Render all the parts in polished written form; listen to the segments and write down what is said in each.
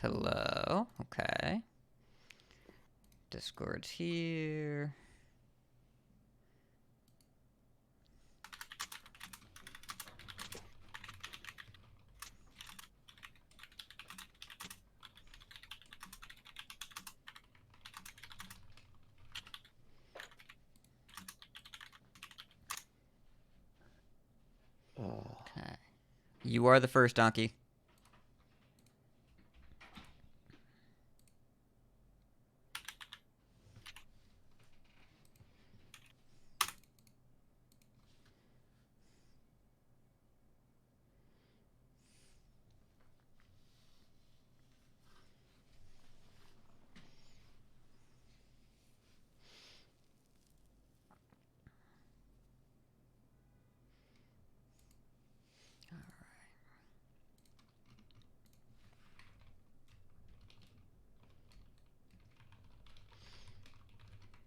Hello. Okay. Discord's here. Okay. You are the first donkey.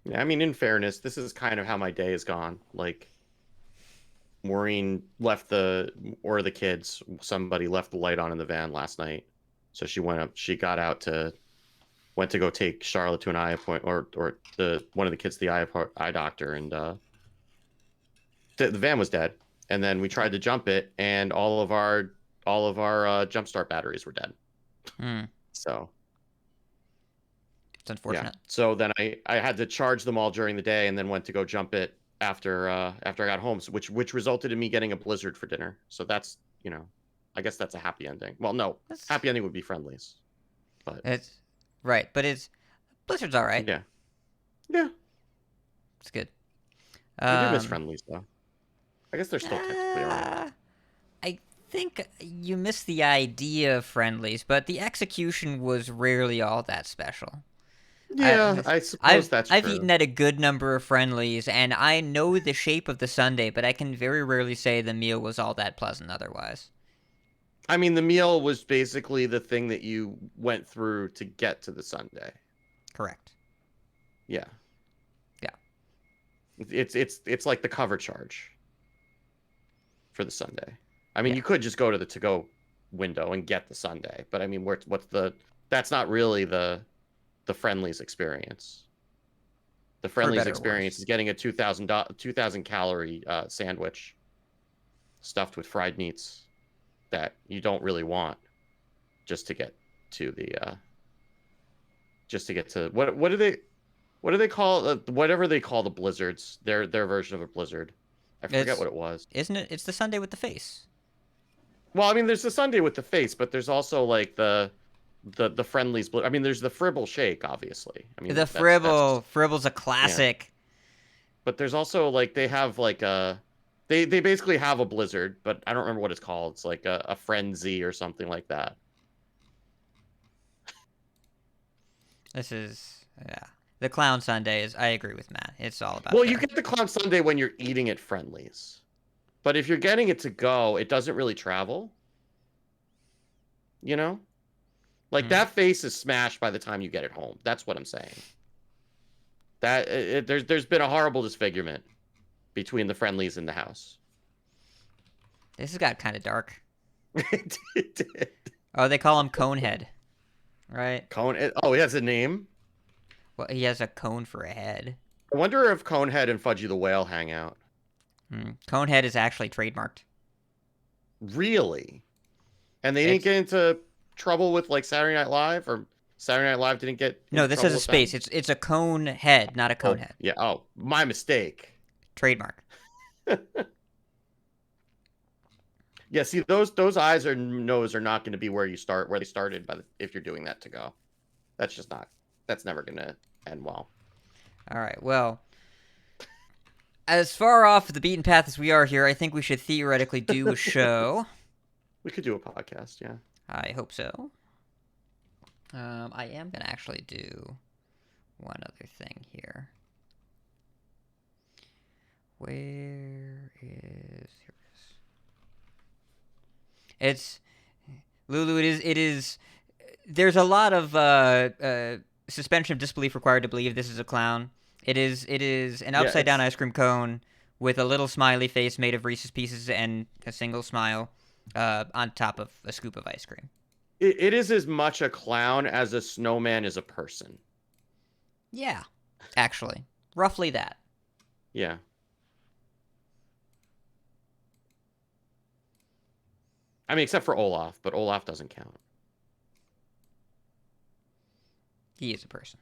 Yeah, I mean, in fairness, this is kind of how my day has gone. Like, Maureen left the kids, somebody left the light on in the van last night. So she got out went to go take Charlotte to an eye appointment, or one of the kids to the eye doctor, and the van was dead. And then we tried to jump it, and all of our jump start batteries were dead. Hmm. So It's yeah. unfortunate. So then I had to charge them all during the day, and then went to go jump it after I got home, which resulted in me getting a blizzard for dinner. So that's, I guess that's a happy ending. Well, no, That's happy ending would be friendlies, but it's right, but it's Blizzard's all right. yeah, yeah, It's good. I do miss Um. friendlies though. I guess they're still technically around. Uh, I think you missed the idea of friendlies, but the execution was rarely all that special. Yeah, I, I suppose I've that's I've true. eaten at a good number of friendlies, and I know the shape of the sundae, but I can very rarely say the meal was all that pleasant otherwise. I mean, the meal was basically the thing that you went through to get to the Sunday. Correct. Yeah, Yeah. it's like the cover charge for the Sunday. I mean, Yeah. you could just go to the to go window and get the Sunday, but I mean, what's the that's not really the friendlies experience. The For friendlies better or experience worse. is getting a 2,000 calorie sandwich stuffed with fried meats that you don't really want just to get to the just to get to what do they call whatever they call the blizzards, their version of a blizzard. I forget It's what it was. isn't it? It's the sundae with the face. Well, I mean, there's the Sunday with the face, but there's also like the friendlies. I mean, there's the Fribble shake, obviously. I The mean, that's Fribble's a yeah. classic. But there's also like they have like they basically have a blizzard, but I don't remember what it's called. It's like a frenzy or something like that. This is yeah. The clown sundae is. I agree with Matt. It's all about Well, you the. get the clown Sunday when you're eating at Friendlies, but if you're getting it to go, it doesn't really travel. You know, like Hmm. that face is smashed by the time you get it home. That's what I'm saying. There's been a horrible disfigurement between the Friendlies and the house. This has got kind of dark. It did. Oh, they call him Conehead, right? Cone. Oh, he has a name. Well, he has a cone for a head. I wonder if Conehead and Fudgy the Whale hang out. Conehead is actually trademarked. Really? And they didn't It's get into trouble with like Saturday Night Live, or Saturday Night Live didn't get no, into this has trouble a with space. them. It's a cone head, not a cone Oh, head. yeah. Oh, my mistake. Trademark. Yeah, see those eyes or nose are not going to be where they started if you're doing that to go. That's just not. That's never going to end well. All right. Well, as far off the beaten path as we are here, I think we should theoretically do a show. We could do a podcast, yeah. I hope so. I am gonna actually do one other thing here. Where is here it is? It's Lulu. It is. There's a lot of suspension of disbelief required to believe this is a clown. It is an Yeah, upside down ice cream cone with a little smiley face made of Reese's Pieces and a single smile on top of a scoop of ice cream. it is as much a clown as a snowman is a person. Yeah, actually, roughly that. Yeah. I mean, except for Olaf, but Olaf doesn't count. He is a person.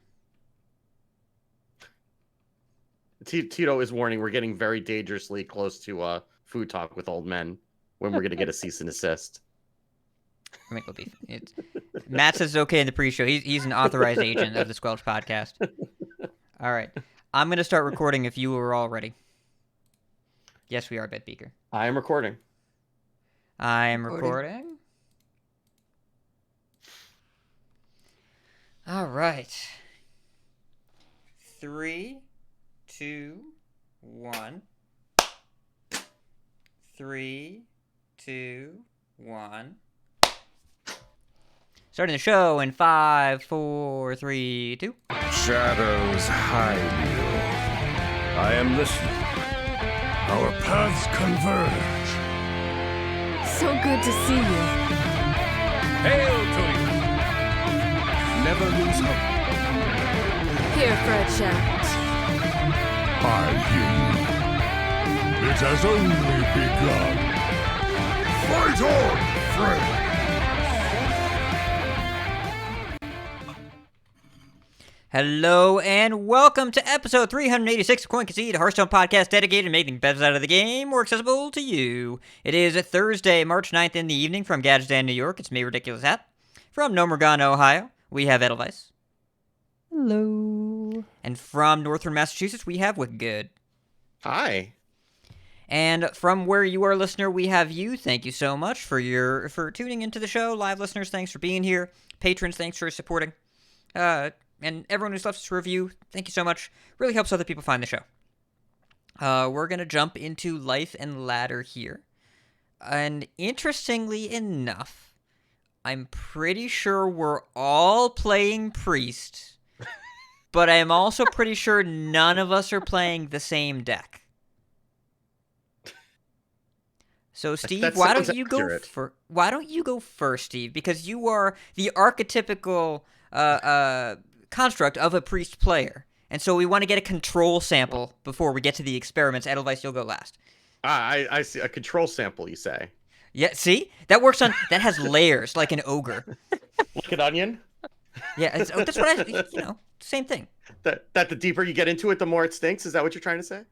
Tito is warning we're getting very dangerously close to food talk with old men when we're going to get a cease and desist. I mean, it'll be. Matt says it's okay in the pre-show. He's an authorized agent of the Squelch podcast. All right. I'm going to start recording if you are all ready. Yes, we are, Bet Beaker. I am recording. I am recording. All right. 3, 2, 1. 3, 2, 1. Starting the show in 5, 4, 3, 2. Shadows hide you. I am listening. Our paths converge. So good to see you. Hail to you. Never lose hope. Here for a chat. I hear you. It has only begun. Fight on, friend. Hello and welcome to episode 386 of Coin Concede, a Hearthstone podcast dedicated to making bets out of the game more accessible to you. It is a Thursday, March 9th in the evening from Gadsden, New York. It's me, Ridiculous Hat. From Nomergon, Ohio, we have Edelweiss. Hello. And from Northern Massachusetts, we have Wickgood. Hi. And from where you are, listener, we have you. Thank you so much for tuning into the show. Live listeners, thanks for being here. Patrons, thanks for supporting. And everyone who's left us a review, thank you so much. Really helps other people find the show. We're going to jump into Life and Ladder here. And interestingly enough, I'm pretty sure we're all playing Priest. But I'm also pretty sure none of us are playing the same deck. So, Steve, That why sounds don't you accurate. why don't you go first, Steve? Because you are the archetypical construct of a Priest player. And so we want to get a control sample before we get to the experiments. Edelweiss, you'll go last. I see a control sample, you say. Yeah, see? That works on... That has layers, like an ogre. Like an onion? Yeah, that's what I... same thing. That the deeper you get into it, the more it stinks? Is that what you're trying to say?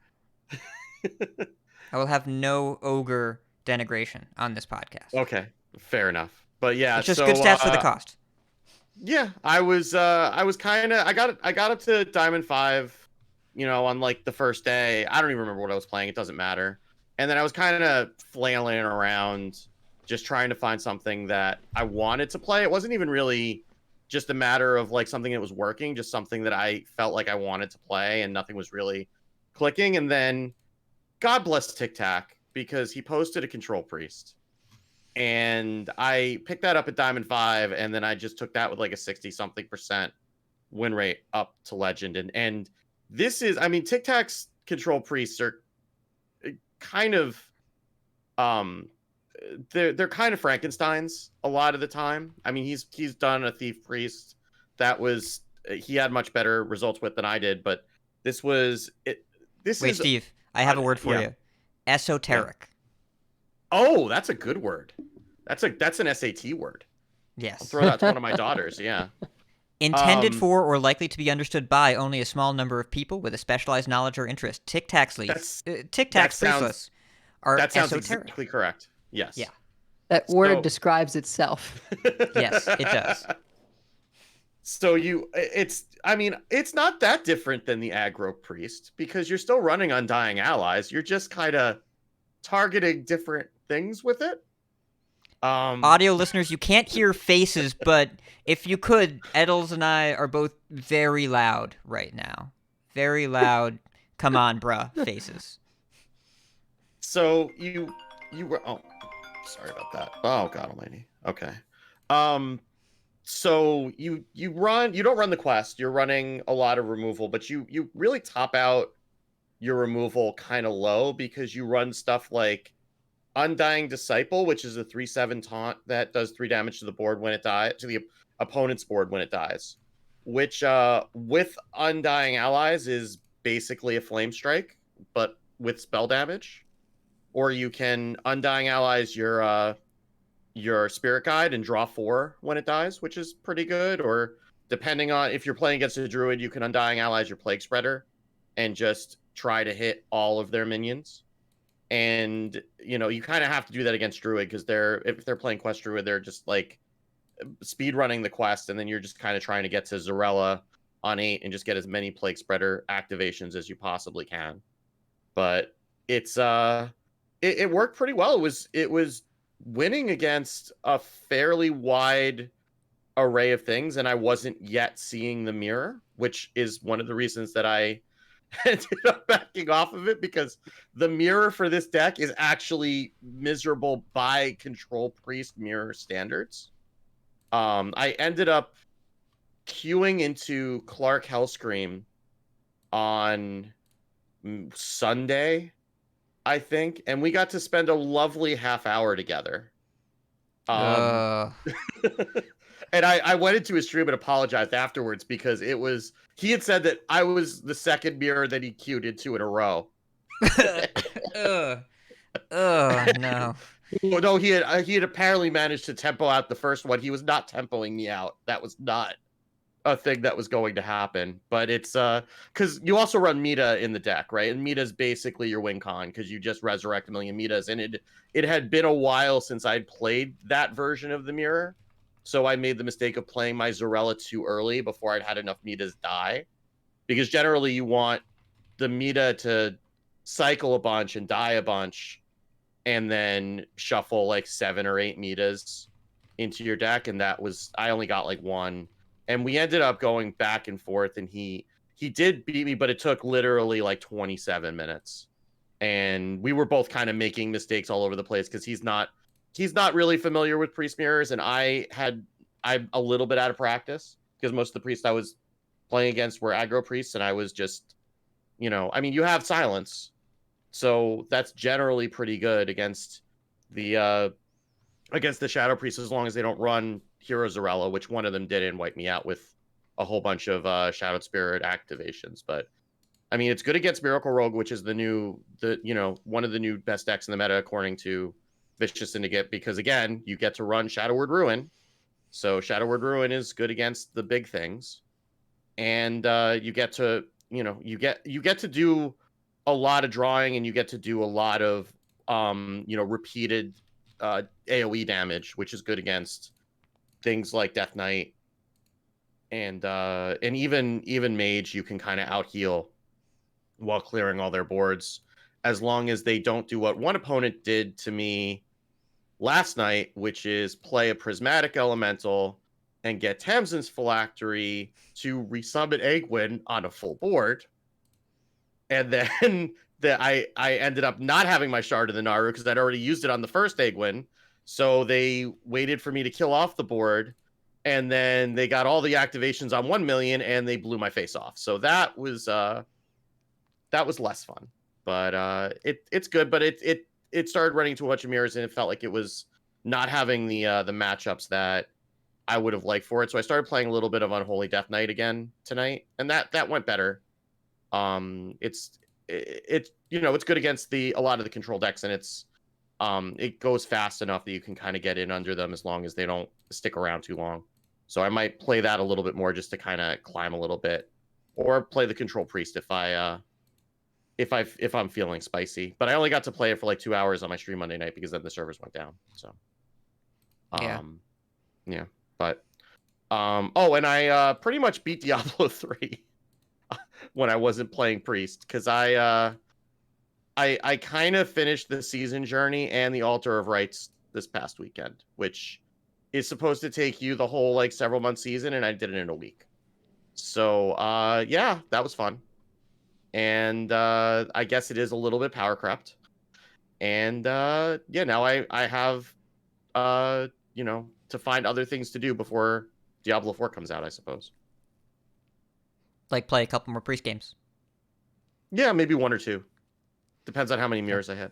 I will have no ogre denigration on this podcast. Okay, fair enough. But yeah, It's just so, good stats for the cost. Yeah, I was kind of I got up to Diamond 5, on like the first day. I don't even remember what I was playing. It doesn't matter. And then I was kind of flailing around, just trying to find something that I wanted to play. It wasn't even really just a matter of like something that was working, just something that I felt like I wanted to play, and nothing was really clicking. And then, God bless Tic Tac, because he posted a Control Priest. And I picked that up at Diamond 5, and then I just took that with like a 60-something% win rate up to Legend. And this is, I mean, Tic Tac's Control Priests are kind of, they're kind of Frankensteins a lot of the time. I mean, he's done a Thief Priest that was, he had much better results with than I did, but this was, Wait, Steve, I have a word for yeah. you. Esoteric. Oh, that's a good word. That's an SAT word. Yes. I'll throw that to one of my daughters. Yeah. Intended for or likely to be understood by only a small number of people with a specialized knowledge or interest. Tic Tac's leads. Tic Tac's that sounds- priestless are That sounds esoteric. exactly correct. Yes. Yeah. That word So- describes itself. Yes, it does. So it's not that different than the aggro priest, because you're still running Undying Allies. You're just kind of targeting different things with it. Audio listeners, you can't hear faces, but if you could, Edels and I are both very loud right now. Very loud, come on, bruh, faces. So you were, oh, sorry about that. Oh, God almighty. Okay. So you don't run the quest. You're running a lot of removal, but you really top out your removal kind of low, because you run stuff like Undying Disciple, which is a 3/7 taunt that does 3 damage to the board when it dies, to the opponent's board when it dies. Which with Undying Allies is basically a Flame Strike, but with spell damage. Or you can Undying Allies your Spirit Guide and draw 4 when it dies, which is pretty good. Or depending on if you're playing against a Druid, you can Undying Allies your Plague Spreader and just try to hit all of their minions. And you kind of have to do that against Druid because if they're playing Quest Druid, they're just like speed running the quest, and then you're just kind of trying to get to Zarella on 8 and just get as many Plague Spreader activations as you possibly can. But it's it worked pretty well. It was winning against a fairly wide array of things, and I wasn't yet seeing the mirror, which is one of the reasons that I ended up backing off of it, because the mirror for this deck is actually miserable by Control Priest mirror standards. I ended up queuing into Clark Hellscream on Sunday, I think, and we got to spend a lovely half hour together. And I went into his stream and apologized afterwards because he had said that I was the second mirror that he queued into in a row. No. No, he had apparently managed to tempo out the first one. He was not tempoing me out. That was not a thing that was going to happen. But it's because you also run Mita in the deck, right? And Mita's basically your win con because you just resurrect a million Mitas. And it had been a while since I'd played that version of the mirror. So I made the mistake of playing my Zarella too early before I'd had enough Mitas die. Because generally you want the Mita to cycle a bunch and die a bunch, and then shuffle like 7 or 8 Mitas into your deck. And I only got like 1. And we ended up going back and forth, and he did beat me, but it took literally like 27 minutes. And we were both kind of making mistakes all over the place because he's not really familiar with priest mirrors, and I'm a little bit out of practice because most of the priests I was playing against were aggro priests, and I was just, you have silence, so that's generally pretty good against the shadow priests as long as they don't run Hero Zarella, which one of them did and wiped me out with a whole bunch of Shadowed Spirit activations. But I mean, it's good against Miracle Rogue, which is one of the new best decks in the meta according to Vicious Syndicate, because again, you get to run Shadow Word Ruin. So Shadow Word Ruin is good against the big things. And you get to do a lot of drawing, and you get to do a lot of repeated AoE damage, which is good against things like Death Knight and even Mage. You can kind of out heal while clearing all their boards, as long as they don't do what one opponent did to me last night, which is play a Prismatic Elemental and get Tamsin's Phylactery to resummon Egwin on a full board. And then I ended up not having my Shard of the Naru because I'd already used it on the first Egwin. So they waited for me to kill off the board, and then they got all the activations on 1 million, and they blew my face off. So that was less fun. But it's good. But it started running into a bunch of mirrors, and it felt like it was not having the matchups that I would have liked for it. So I started playing a little bit of Unholy Death Knight again tonight, and that went better. It's good against a lot of the control decks, and it goes fast enough that you can kind of get in under them as long as they don't stick around too long. So I might play that a little bit more just to kind of climb a little bit, or play the Control Priest if I'm feeling spicy. But I only got to play it for like 2 hours on my stream Monday night because then the servers went down. So yeah. But and I pretty much beat Diablo 3 when I wasn't playing Priest, because I kind of finished the Season Journey and the Altar of Rites this past weekend, which is supposed to take you the whole like several month season, and I did it in a week. So yeah, that was fun. And I guess it is a little bit power crept. And now I have to find other things to do before Diablo 4 comes out, I suppose. Like play a couple more priest games. Yeah, maybe 1 or 2. Depends on how many mirrors I hit.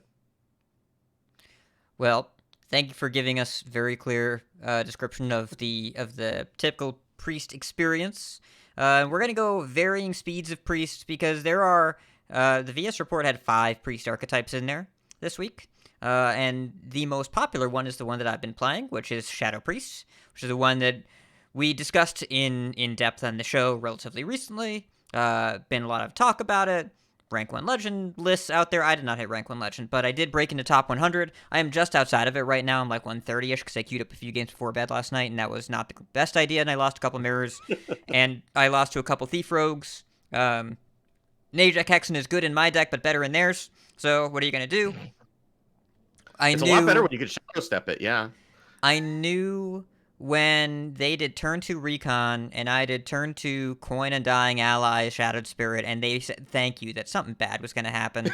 Well, thank you for giving us very clear description of the typical priest experience. We're gonna go varying speeds of priests because there are the VS report had 5 priest archetypes in there this week, and the most popular one is the one that I've been playing, which is Shadow Priest, which is the one that we discussed in depth on the show relatively recently. Been a lot of talk about it. Rank 1 Legend lists out there. I did not hit Rank 1 Legend, but I did break into top 100. I am just outside of it right now. I'm like 130-ish because I queued up a few games before bed last night, and that was not the best idea, and I lost a couple mirrors, and I lost to a couple Thief Rogues. Najak Hexen is good in my deck, but better in theirs, so what are you going to do? It's a lot better when you can Shadow Step it, yeah. I knew when they did turn 2 Recon and I did turn 2 Coin Undying Ally Shadowed Spirit, and they said thank you that something bad was going to happen.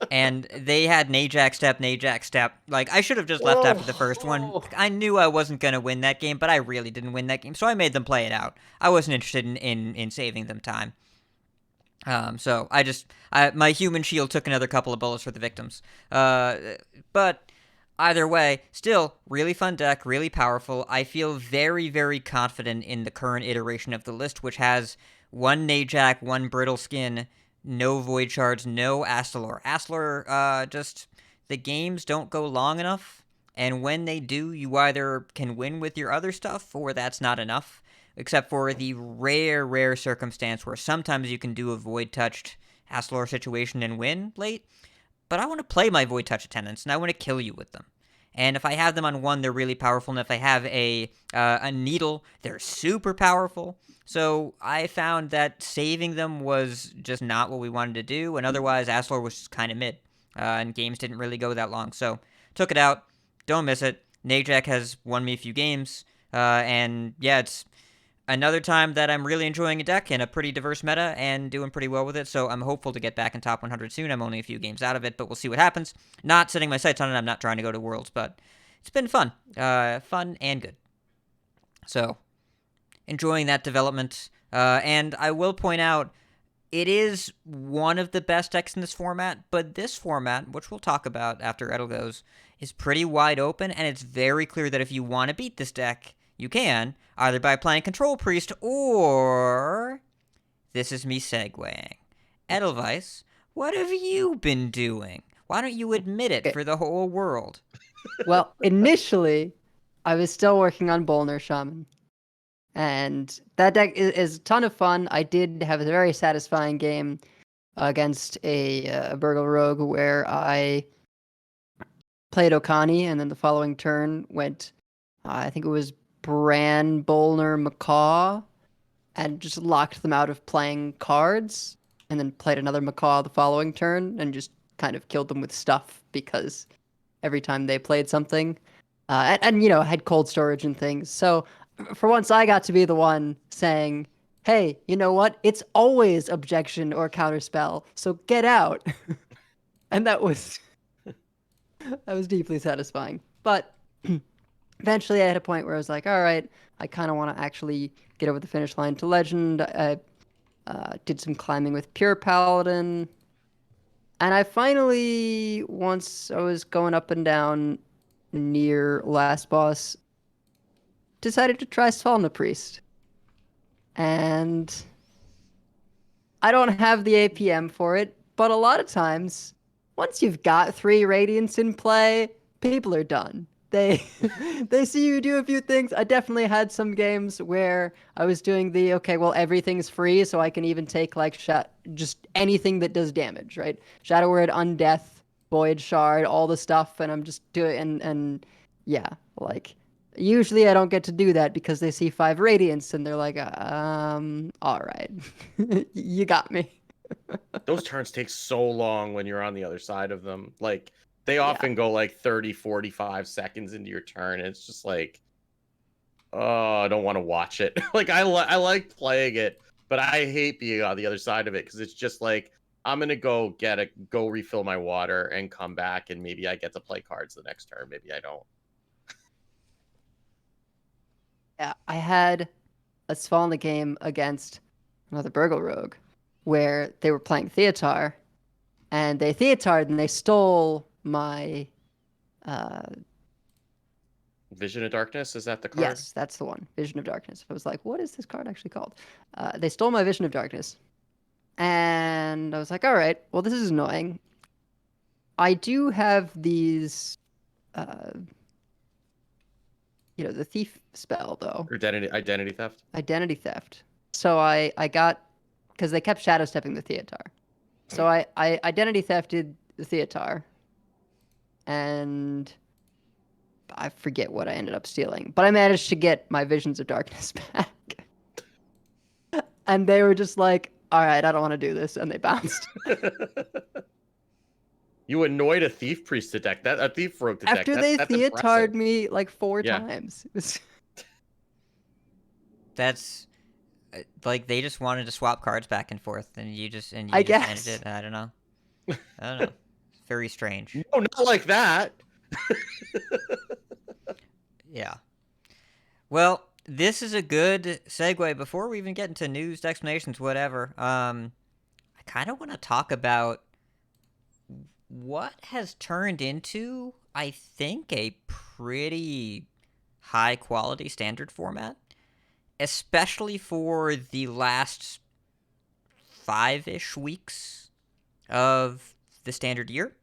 And they had Najak Step. Like, I should have just left after the first one. I knew I wasn't going to win that game, but I really didn't win that game, so I made them play it out. I wasn't interested in saving them time. So my human shield took another couple of bullets for the victims. But either way, still, really fun deck, really powerful. I feel very, very confident in the current iteration of the list, which has 1 Najak, 1 Brittle Skin, no Void Shards, no Astalor. Astalor, just, the games don't go long enough, and when they do, you either can win with your other stuff, or that's not enough, except for the rare circumstance where sometimes you can do a Void-touched Astalor situation and win late. But I want to play my Void Touch attendants, and I want to kill you with them. And if I have them on 1, they're really powerful, and if I have a Needle, they're super powerful. So I found that saving them was just not what we wanted to do, and otherwise Astalor was just kind of mid, and games didn't really go that long. So took it out, don't miss it. Najak has won me a few games, and yeah, it's another time that I'm really enjoying a deck in a pretty diverse meta and doing pretty well with it, so I'm hopeful to get back in top 100 soon. I'm only a few games out of it, but we'll see what happens. Not setting my sights on it. I'm not trying to go to Worlds, but it's been fun. Fun and good. So, enjoying that development. And I will point out, it is one of the best decks in this format, but this format, which we'll talk about after Edel goes, is pretty wide open, and it's very clear that if you want to beat this deck, you can, either by playing Control Priest, or... This is me segueing. Edelweiss, what have you been doing? Why don't you admit it for the whole world? Well, initially, I was still working on Bolner Shaman. And that deck is a ton of fun. I did have a very satisfying game against a Burgle Rogue where I played Okani, and then the following turn went, I think it was Bran, Bolner, Macaw, and just locked them out of playing cards, and then played another Macaw the following turn, and just kind of killed them with stuff, because every time they played something, and you know, had cold storage and things. So for once, I got to be the one saying, hey, you know what? It's always objection or counterspell, so get out. And that was deeply satisfying. But eventually I had a point where I was like, all right, I kind of want to actually get over the finish line to Legend. I did some climbing with Pure Paladin. And I finally, once I was going up and down near last boss, decided to try Svalna Priest. And I don't have the APM for it, but a lot of times, once you've got 3 Radiants in play, people are done. They see you do a few things. I definitely had some games where I was doing the, okay, well, everything's free, so I can even take, like, just anything that does damage, right? Shadow Word, Undeath, Void Shard, all the stuff, and I'm just doing, and yeah, like, usually I don't get to do that because they see 5 Radiants, and they're like, all right, you got me. Those turns take so long when you're on the other side of them. Like, they often go like 30, 45 seconds into your turn. And it's just like, oh, I don't want to watch it. Like, I like playing it, but I hate being on the other side of it because it's just like, I'm going to go refill my water and come back, and maybe I get to play cards the next turn. Maybe I don't. Yeah, I had a Svalna game against another Burgle Rogue where they were playing Theotar, and they Theotar'd and they stole my Uh, Vision of Darkness, is that the card? yes, that's the one. Vision of Darkness. I was like, what is this card actually called? They stole my Vision of Darkness. And I was like, all right, well, this is annoying. I do have these, the thief spell, though. Or identity theft? Identity theft. So I got, because they kept shadow stepping the Theatar. So I identity thefted the Theatar. And I forget what I ended up stealing. But I managed to get my Visions of Darkness back. And they were just like, all right, I don't want to do this. And they bounced. You annoyed a thief priest to deck. A thief rogue to deck. After they that's Theatar'd impressive. me like 4 Yeah. times. It was... That's like they just wanted to swap cards back and forth, and you just I ended guess. it. I don't know. It's very strange. No, not like that. Yeah. Well, this is a good segue before we even get into news, explanations, whatever. I kind of want to talk about what has turned into, I think, a pretty high quality standard format, especially for the last 5-ish weeks of the standard year.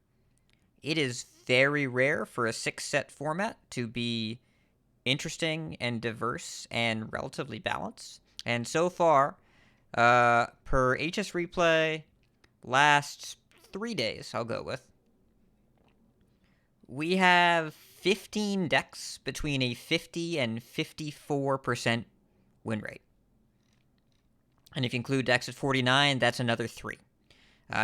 It is very rare for a 6-set format to be interesting and diverse and relatively balanced. And so far, per HS Replay, last 3 days, I'll go with, we have 15 decks between a 50 and 54% win rate. And if you include decks at 49, that's another 3.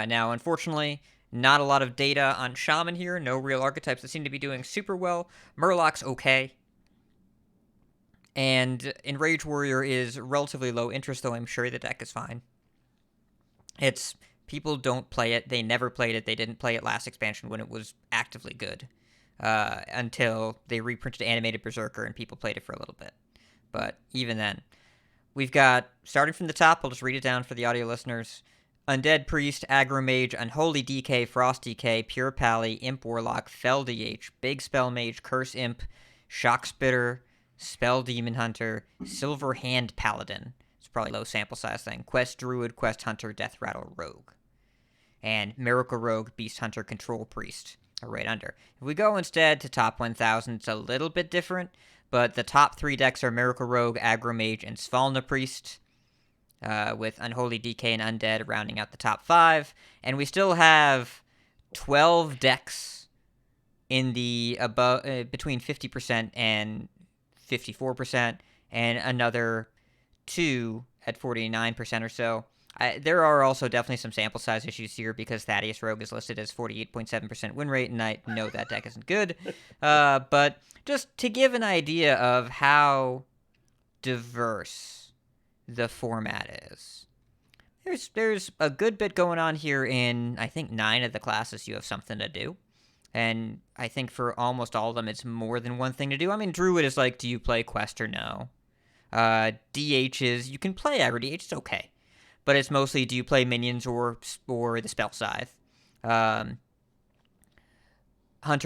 Now, unfortunately, not a lot of data on Shaman here. No real archetypes that seem to be doing super well. Murloc's okay. And Enraged Warrior is relatively low interest, though I'm sure the deck is fine. It's people don't play it. They never played it. They didn't play it last expansion when it was actively good. Until they reprinted Animated Berserker and people played it for a little bit. But even then, we've got, starting from the top, I'll just read it down for the audio listeners. Undead Priest, Aggro Mage, Unholy DK, Frost DK, Pure Pally, Imp Warlock, Fel DH, Big Spell Mage, Curse Imp, Shock Spitter, Spell Demon Hunter, Silver Hand Paladin. It's probably a low sample size thing. Quest Druid, Quest Hunter, Death Rattle Rogue. And Miracle Rogue, Beast Hunter, Control Priest are right under. If we go instead to top 1000, it's a little bit different, but the top 3 decks are Miracle Rogue, Aggro Mage, and Svalna Priest. With Unholy DK and Undead rounding out the top 5. And we still have 12 decks in the above between 50% and 54%, and another 2 at 49% or so. There are also definitely some sample size issues here because Thaddeus Rogue is listed as 48.7% win rate, and I know that deck isn't good. But just to give an idea of how diverse the format is. There's a good bit going on here in, I think, 9 of the classes you have something to do. And I think for almost all of them, it's more than one thing to do. I mean, Druid is like, do you play Quest or no? DH is, you can play aggro DH, it's okay. But it's mostly, do you play minions or the Spell Scythe? Hunter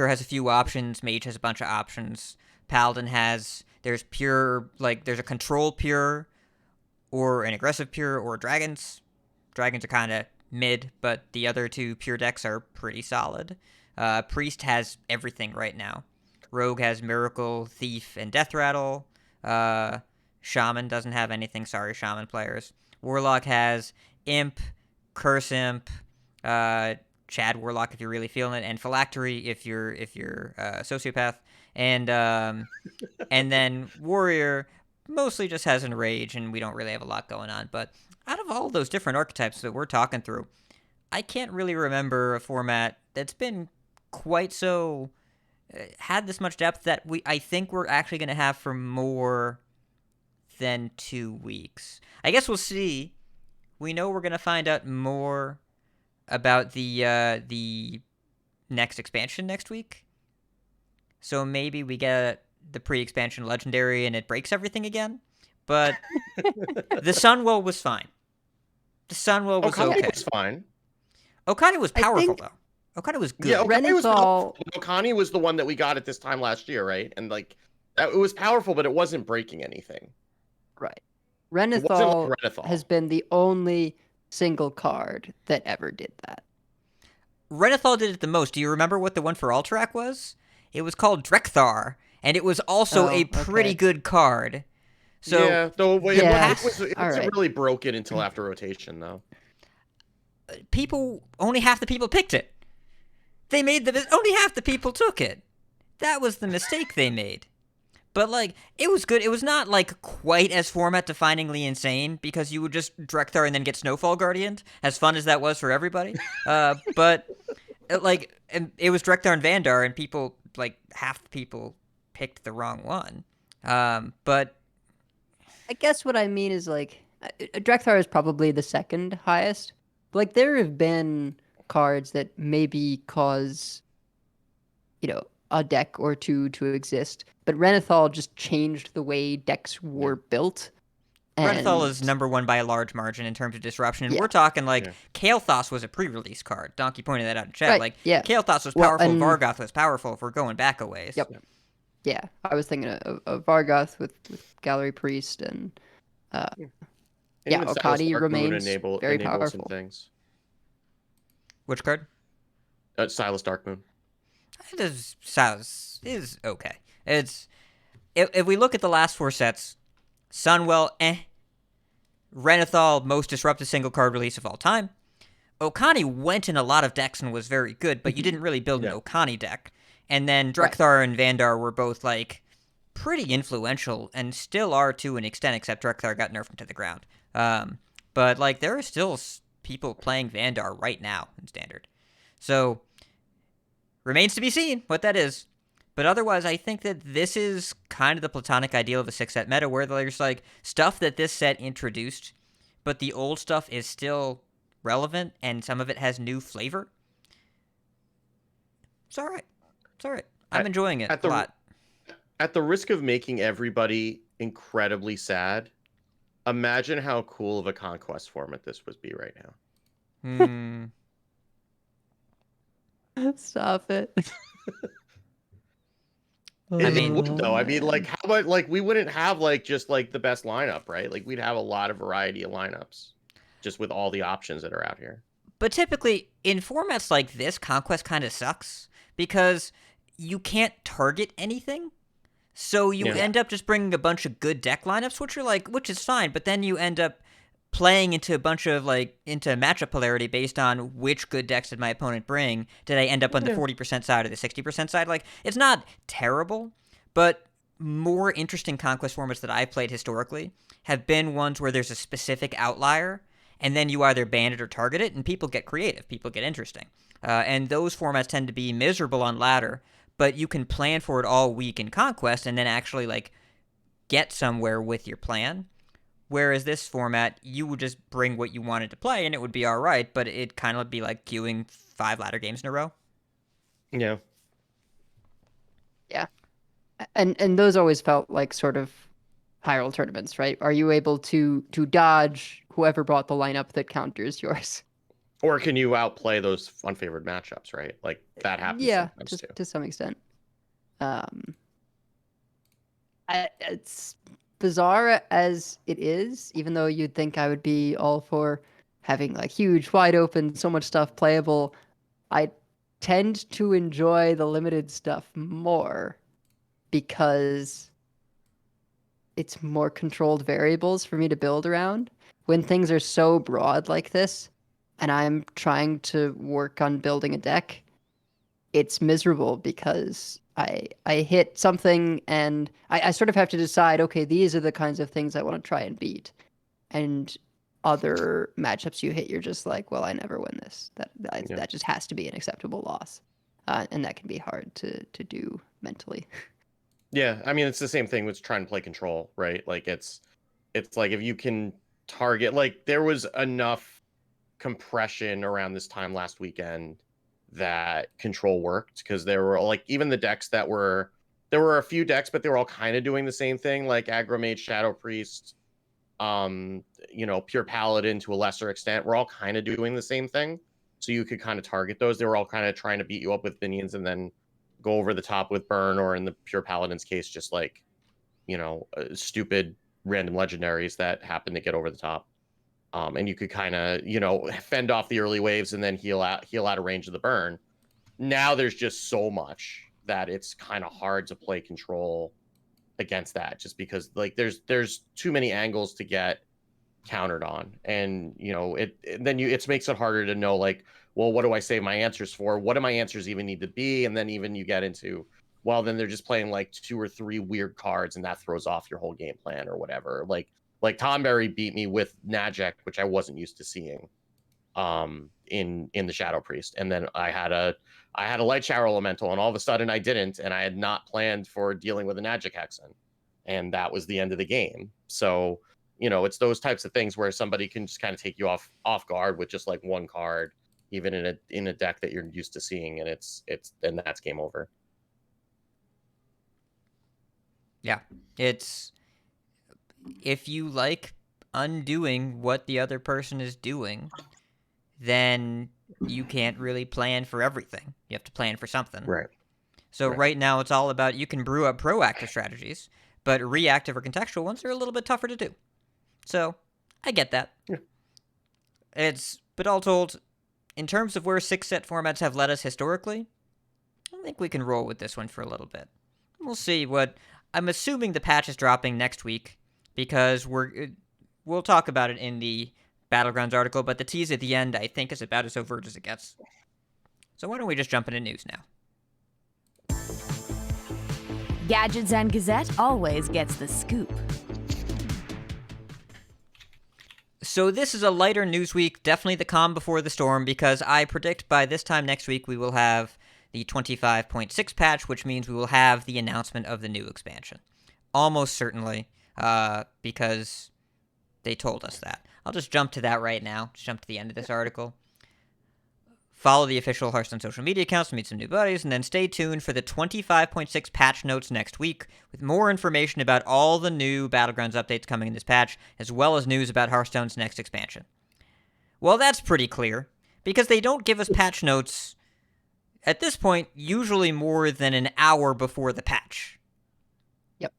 has a few options. Mage has a bunch of options. Paladin has, there's pure, like, there's a control pure, or an aggressive pure, or dragons. Dragons are kind of mid, but the other 2 pure decks are pretty solid. Priest has everything right now. Rogue has Miracle, Thief, and Death Rattle. Shaman doesn't have anything, sorry, Shaman players. Warlock has Imp, Curse Imp, Chad Warlock if you're really feeling it, and Phylactery if you're a sociopath. And then Warrior mostly just has Enrage, and we don't really have a lot going on. But out of all those different archetypes that we're talking through, I can't really remember a format that's been quite so had this much depth that I think we're actually going to have for more than 2 weeks. I guess we'll see. We know we're going to find out more about the next expansion next week. So maybe we get the pre-expansion legendary and it breaks everything again. But the Sunwell was fine. The Sunwell was Okami okay. was fine. Okami was powerful, though. Okani was good. Yeah, Okani was Renathal- powerful. Okani was the one that we got at this time last year, right? And like it was powerful, but it wasn't breaking anything. Right. It wasn't Renathal like Renathal. has been the only single card that ever did that. Renathal did it the most. Do you remember what the one for Alterac was? It was called Drekthar, and it was also Oh, a pretty okay. good card. So yeah, though Yeah, it wasn't alright. really broken until after rotation, though. only half the people picked it. They made only half the people took it. That was the mistake they made. But like, it was good. It was not like quite as format definingly insane because you would just Drekthar and then get Snowfall Guardian. As fun as that was for everybody, but it was Drekthar and Vandar, and people like half the people picked the wrong one. But I guess what I mean is like Drekthar is probably the second highest. Like there have been cards that maybe cause, a deck or two to exist, but Renathal just changed the way decks were built. Renathal is and- number one by a large margin in terms of disruption, and Yeah. we're talking like Yeah. Kael'thas was a pre-release card. Donkey pointed that out in chat. Right, Like yeah. Kael'thas was Well, powerful, and- Vargoth was powerful. If we're going back a ways. Yep. Yeah, I was thinking of Vargoth with Gallery Priest and And Yeah, even Silas Okadi Dark Moon remains enable very some powerful. things. Which card? Silas Darkmoon. It is okay. It's if we look at the last four sets, Sunwell, Renathal, most disruptive single card release of all time. Okani went in a lot of decks and was very good, but you didn't really build Yeah. an Okani deck. And then Right. Drekthar and Vandar were both like pretty influential and still are to an extent, except Drekthar got nerfed into the ground. But like there are still people playing Vandar right now in Standard. So remains to be seen what that is. But otherwise, I think that this is kind of the platonic ideal of a 6-set meta where there's like stuff that this set introduced, but the old stuff is still relevant and some of it has new flavor. It's all right. It's all right. I'm enjoying it a lot. At the risk of making everybody incredibly sad, imagine how cool of a conquest format this would be right now. Stop it. I mean- It would though. I mean, like, how about like we wouldn't have like just like the best lineup, right? Like we'd have a lot of variety of lineups, just with all the options that are out here. But typically, in formats like this, Conquest kind of sucks because you can't target anything. So you Yeah. end up just bringing a bunch of good deck lineups, which is fine, but then you end up playing into a bunch of into matchup polarity based on which good decks did my opponent bring. Did I end up on the 40% side or the 60% side? Like, it's not terrible, but more interesting Conquest formats that I've played historically have been ones where there's a specific outlier, and then you either ban it or target it, and people get creative, people get interesting. And those formats tend to be miserable on ladder, but you can plan for it all week in Conquest and then actually get somewhere with your plan. Whereas this format, you would just bring what you wanted to play and it would be all right, but it'd kind of be like queuing 5 ladder games in a row. Yeah. And those always felt like sort of high roll tournaments, right? Are you able to dodge whoever brought the lineup that counters yours? Or can you outplay those unfavored matchups, right? Like that happens Yeah, sometimes just too. to some extent. It's bizarre as it is, even though you'd think I would be all for having huge, wide open, so much stuff playable. I tend to enjoy the limited stuff more because it's more controlled variables for me to build around. When things are so broad like this, and I'm trying to work on building a deck, it's miserable because I hit something and I sort of have to decide, okay, these are the kinds of things I want to try and beat. And other matchups you hit, you're just like, well, I never win this. That just has to be an acceptable loss. And that can be hard to do mentally. Yeah, I mean it's the same thing with trying to play control, right? Like it's like if you can target, like there was enough compression around this time last weekend that control worked because there were even the decks there were a few decks, but they were all kind of doing the same thing, like Aggro Mage, Shadow Priest, Pure Paladin to a lesser extent. We're all kind of doing the same thing. so you could kind of target those. They were all kind of trying to beat you up with minions and then go over the top with burn, or in the pure paladin's case, just like, stupid random legendaries that happen to get over the top. And you could kind of, fend off the early waves and then heal out of range of the burn. Now there's just so much that it's kind of hard to play control against that, just because like there's too many angles to get countered on, and it makes it harder to know, like, well, what do I save my answers for? What do my answers even need to be? And then even you get into, well, then they're just playing like 2 or 3 weird cards, and that throws off your whole game plan or whatever. Like Tomberry beat me with Najek, which I wasn't used to seeing in the Shadow Priest, and then I had a Light Shower Elemental, and all of a sudden I didn't, and I had not planned for dealing with a Najek Hexen, and that was the end of the game. So it's those types of things where somebody can just kind of take you off guard with just like one card, even in a deck that you're used to seeing, and then that's game over. Yeah, it's, if you like undoing what the other person is doing, then you can't really plan for everything. You have to plan for something. Right. So right now it's all about, you can brew up proactive strategies, but reactive or contextual ones are a little bit tougher to do. So I get that. Yeah. But all told, in terms of where 6-set formats have led us historically, I think we can roll with this one for a little bit. We'll see what... I'm assuming the patch is dropping next week, because we'll talk about it in the Battlegrounds article, but the tease at the end, I think, is about as overt as it gets. So why don't we just jump into news now? Gadgets and Gazette always gets the scoop. So this is a lighter news week, definitely the calm before the storm, because I predict by this time next week we will have the 25.6 patch, which means we will have the announcement of the new expansion. Almost certainly, because they told us that. I'll just jump to that right now. Just jump to the end of this article. Follow the official Hearthstone social media accounts to meet some new buddies, and then stay tuned for the 25.6 patch notes next week, with more information about all the new Battlegrounds updates coming in this patch, as well as news about Hearthstone's next expansion. Well, that's pretty clear, because they don't give us patch notes, at this point, usually more than an hour before the patch. Yep.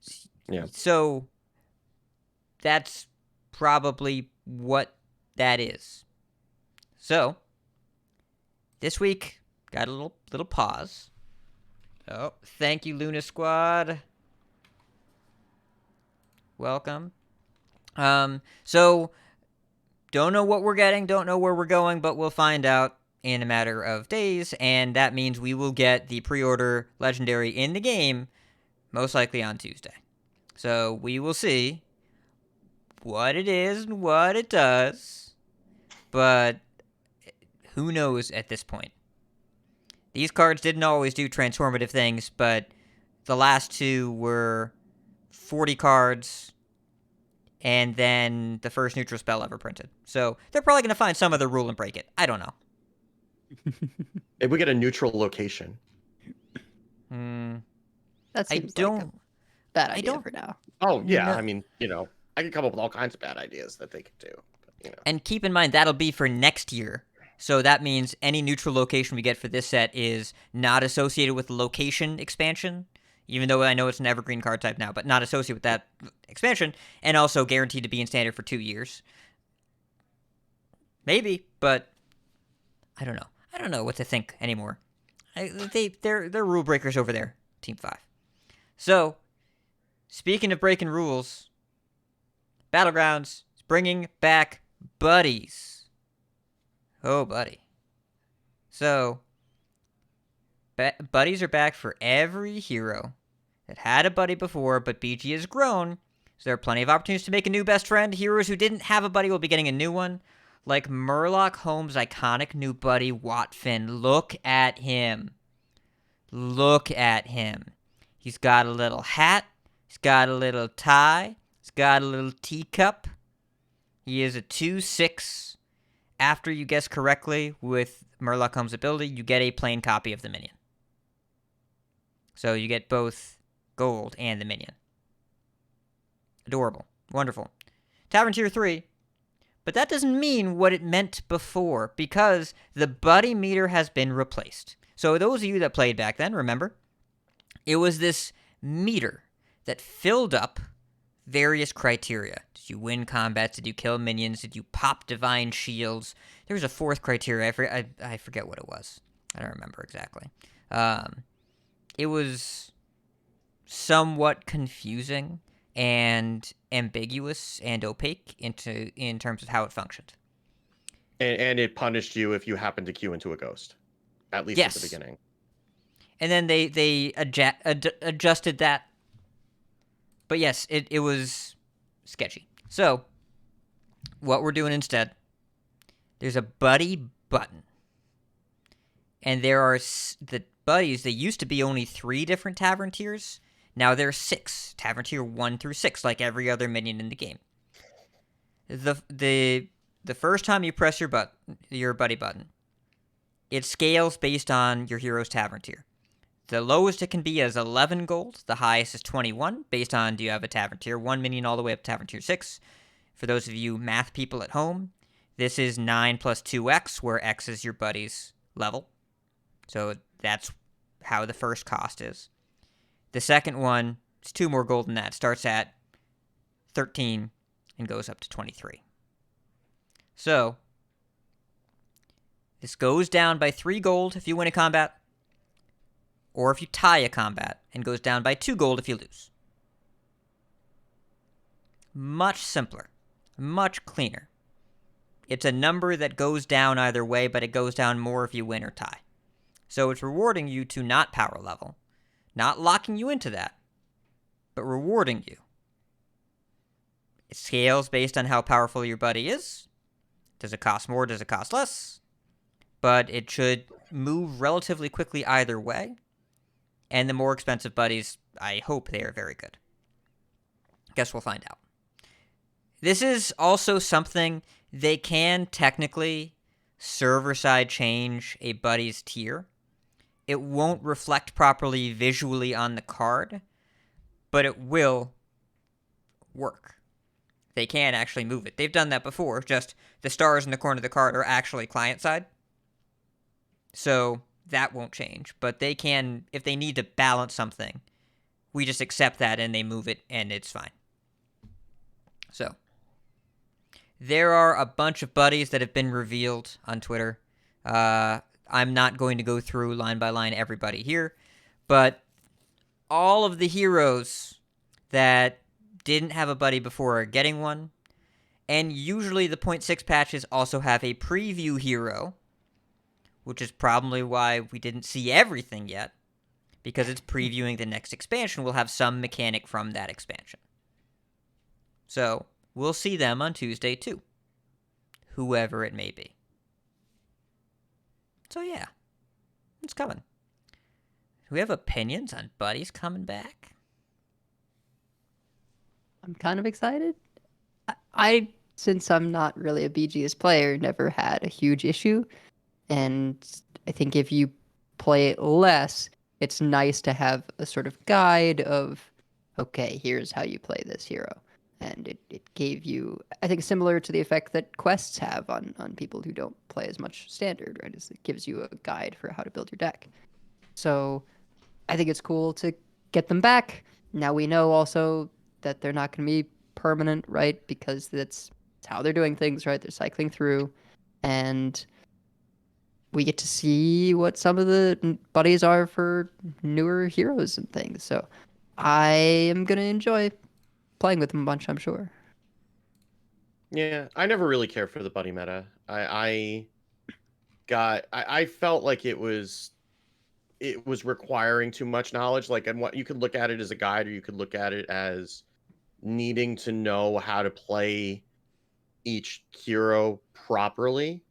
Yeah. So that's probably what that is. So this week, got a little pause. Oh, thank you, Luna Squad. Welcome. So don't know what we're getting, don't know where we're going, but we'll find out in a matter of days, and that means we will get the pre-order legendary in the game, most likely on Tuesday. So we will see what it is and what it does, but who knows at this point. These cards didn't always do transformative things, but the last two were 40 cards, and then the first neutral spell ever printed. So they're probably going to find some other rule and break it. I don't know. If we get a neutral location. That seems I don't, like a bad idea don't- for now. Oh yeah, No. I mean, I could come up with all kinds of bad ideas that they could do. But, And keep in mind, that'll be for next year. So that means any neutral location we get for this set is not associated with the location expansion, even though I know it's an evergreen card type now, but not associated with that expansion, and also guaranteed to be in standard for 2 years. Maybe, but I don't know. I don't know what to think anymore. They're rule breakers over there, Team 5. So, speaking of breaking rules, Battlegrounds is bringing back buddies. Oh, buddy. So, buddies are back for every hero that had a buddy before, but BG has grown, so there are plenty of opportunities to make a new best friend. Heroes who didn't have a buddy will be getting a new one, like Murloc Holmes' iconic new buddy, Watfin. Look at him. Look at him. He's got a little hat. He's got a little tie. He's got a little teacup. He is a 2/6. After you guess correctly with Murloc Holmes' ability, you get a plain copy of the minion. So you get both gold and the minion. Adorable. Wonderful. Tavern Tier 3. But that doesn't mean what it meant before, because the buddy meter has been replaced. So those of you that played back then, remember, it was this meter that filled up various criteria. Did you win combats? Did you kill minions? Did you pop divine shields? There was a fourth criteria. I forget what it was. I don't remember exactly. It was somewhat confusing and ambiguous and opaque in terms of how it functioned. And it punished you if you happened to queue into a ghost, at least at the beginning. And then they adjusted that. But yes, it was sketchy. So what we're doing instead, there's a buddy button. And there are the buddies, they used to be only 3 different tavern tiers. Now there are 6, tavern tier 1 through 6, like every other minion in the game. The first time you press your buddy button, it scales based on your hero's tavern tier. The lowest it can be is 11 gold. The highest is 21, based on do you have a tavern tier 1 minion all the way up to tavern tier 6. For those of you math people at home, this is 9 plus 2x, where x is your buddy's level. So that's how the first cost is. The second one is 2 more gold than that. Starts at 13 and goes up to 23. So this goes down by 3 gold if you win a combat, or if you tie a combat, and goes down by 2 gold if you lose. Much simpler. Much cleaner. It's a number that goes down either way, but it goes down more if you win or tie. So it's rewarding you to not power level. Not locking you into that, but rewarding you. It scales based on how powerful your buddy is. Does it cost more? Does it cost less? But it should move relatively quickly either way. And the more expensive buddies, I hope they are very good. Guess we'll find out. This is also something they can technically server-side change a buddy's tier. It won't reflect properly visually on the card, but it will work. They can actually move it. They've done that before, just the stars in the corner of the card are actually client-side. So that won't change, but they can, if they need to balance something, we just accept that and they move it and it's fine. So there are a bunch of buddies that have been revealed on Twitter. I'm not going to go through line by line everybody here, but all of the heroes that didn't have a buddy before are getting one, and usually the 0.6 patches also have a preview hero, which is probably why we didn't see everything yet, because it's previewing the next expansion. We'll have some mechanic from that expansion. So we'll see them on Tuesday too, whoever it may be. So yeah, it's coming. Do we have opinions on buddies coming back? I'm kind of excited. I since I'm not really a BGS player, never had a huge issue. And I think if you play it less, it's nice to have a sort of guide of, okay, here's how you play this hero. And it gave you, I think, similar to the effect that quests have on people who don't play as much standard, right? It gives you a guide for how to build your deck. So I think it's cool to get them back. Now we know also that they're not going to be permanent, right? Because that's how they're doing things, right? They're cycling through. And we get to see what some of the buddies are for newer heroes and things. So I am going to enjoy playing with them a bunch, I'm sure. Yeah, I never really cared for the buddy meta. I felt like it was requiring too much knowledge. Like, and what you could look at it as a guide, or you could look at it as needing to know how to play each hero properly,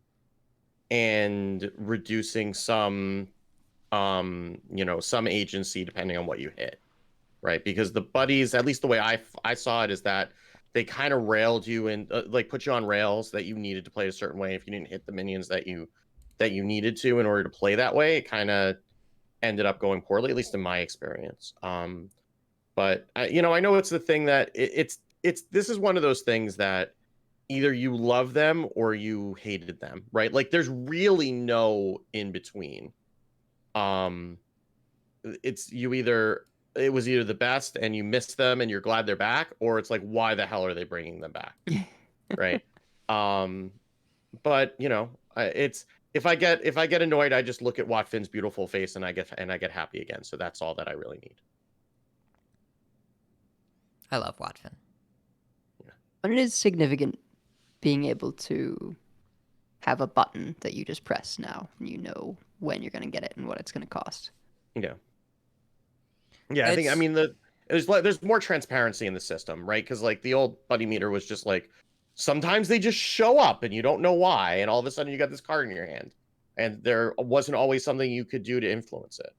and reducing some some agency depending on what you hit, right? Because the buddies, at least the way I saw it, is that they kind of railed you and like put you on rails that you needed to play a certain way. If you didn't hit the minions that you needed to in order to play that way, it kind of ended up going poorly, at least in my experience. But I know it's the thing that it's this is one of those things that either you love them or you hated them, right? Like there's really no in between. It's it was either the best and you miss them and you're glad they're back, or it's like, why the hell are they bringing them back? Right. But it's if I get annoyed, I just look at Wat Finn's beautiful face and I get happy again. So that's all that I really need. I love Wat Finn. But it is significant being able to have a button that you just press now, and you know when you're going to get it and what it's going to cost. Yeah. Yeah, I It's- mean there's more transparency in the system, right? Because like the old buddy meter was just like sometimes they just show up and you don't know why, and all of a sudden you got this card in your hand, and there wasn't always something you could do to influence it.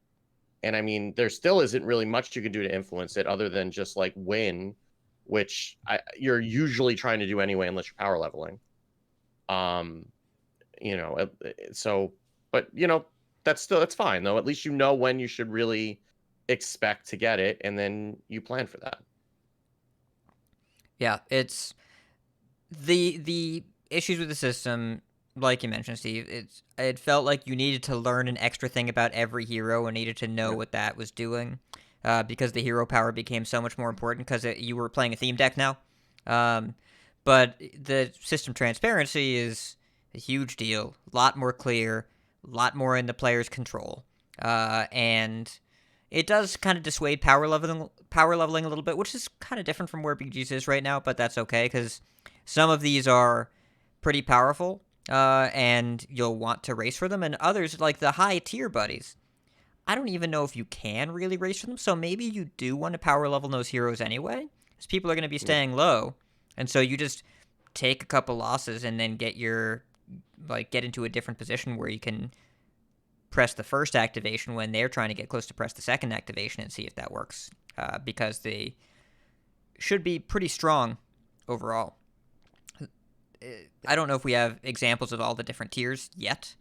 And I mean, there still isn't really much you can do to influence it other than just like win, which you're usually trying to do anyway unless you're power leveling. So, but that's fine though. At least you know when you should really expect to get it, and then you plan for that. Yeah, it's the issues with the system, like you mentioned, Steve. It felt like you needed to learn an extra thing about every hero and needed to know what that was doing, because the hero power became so much more important because you were playing a theme deck now. But the system transparency is a huge deal, a lot more clear, a lot more in the player's control, and it does kind of dissuade power leveling a little bit, which is kind of different from where BG's is right now, but that's okay because some of these are pretty powerful, and you'll want to race for them, and others, like the high tier buddies, I don't even know if you can really race for them, so maybe you do want to power level those heroes anyway, because people are going to be staying low, and so you just take a couple losses and then get into a different position where you can press the first activation when they're trying to get close to press the second activation and see if that works, because they should be pretty strong overall. I don't know if we have examples of all the different tiers yet.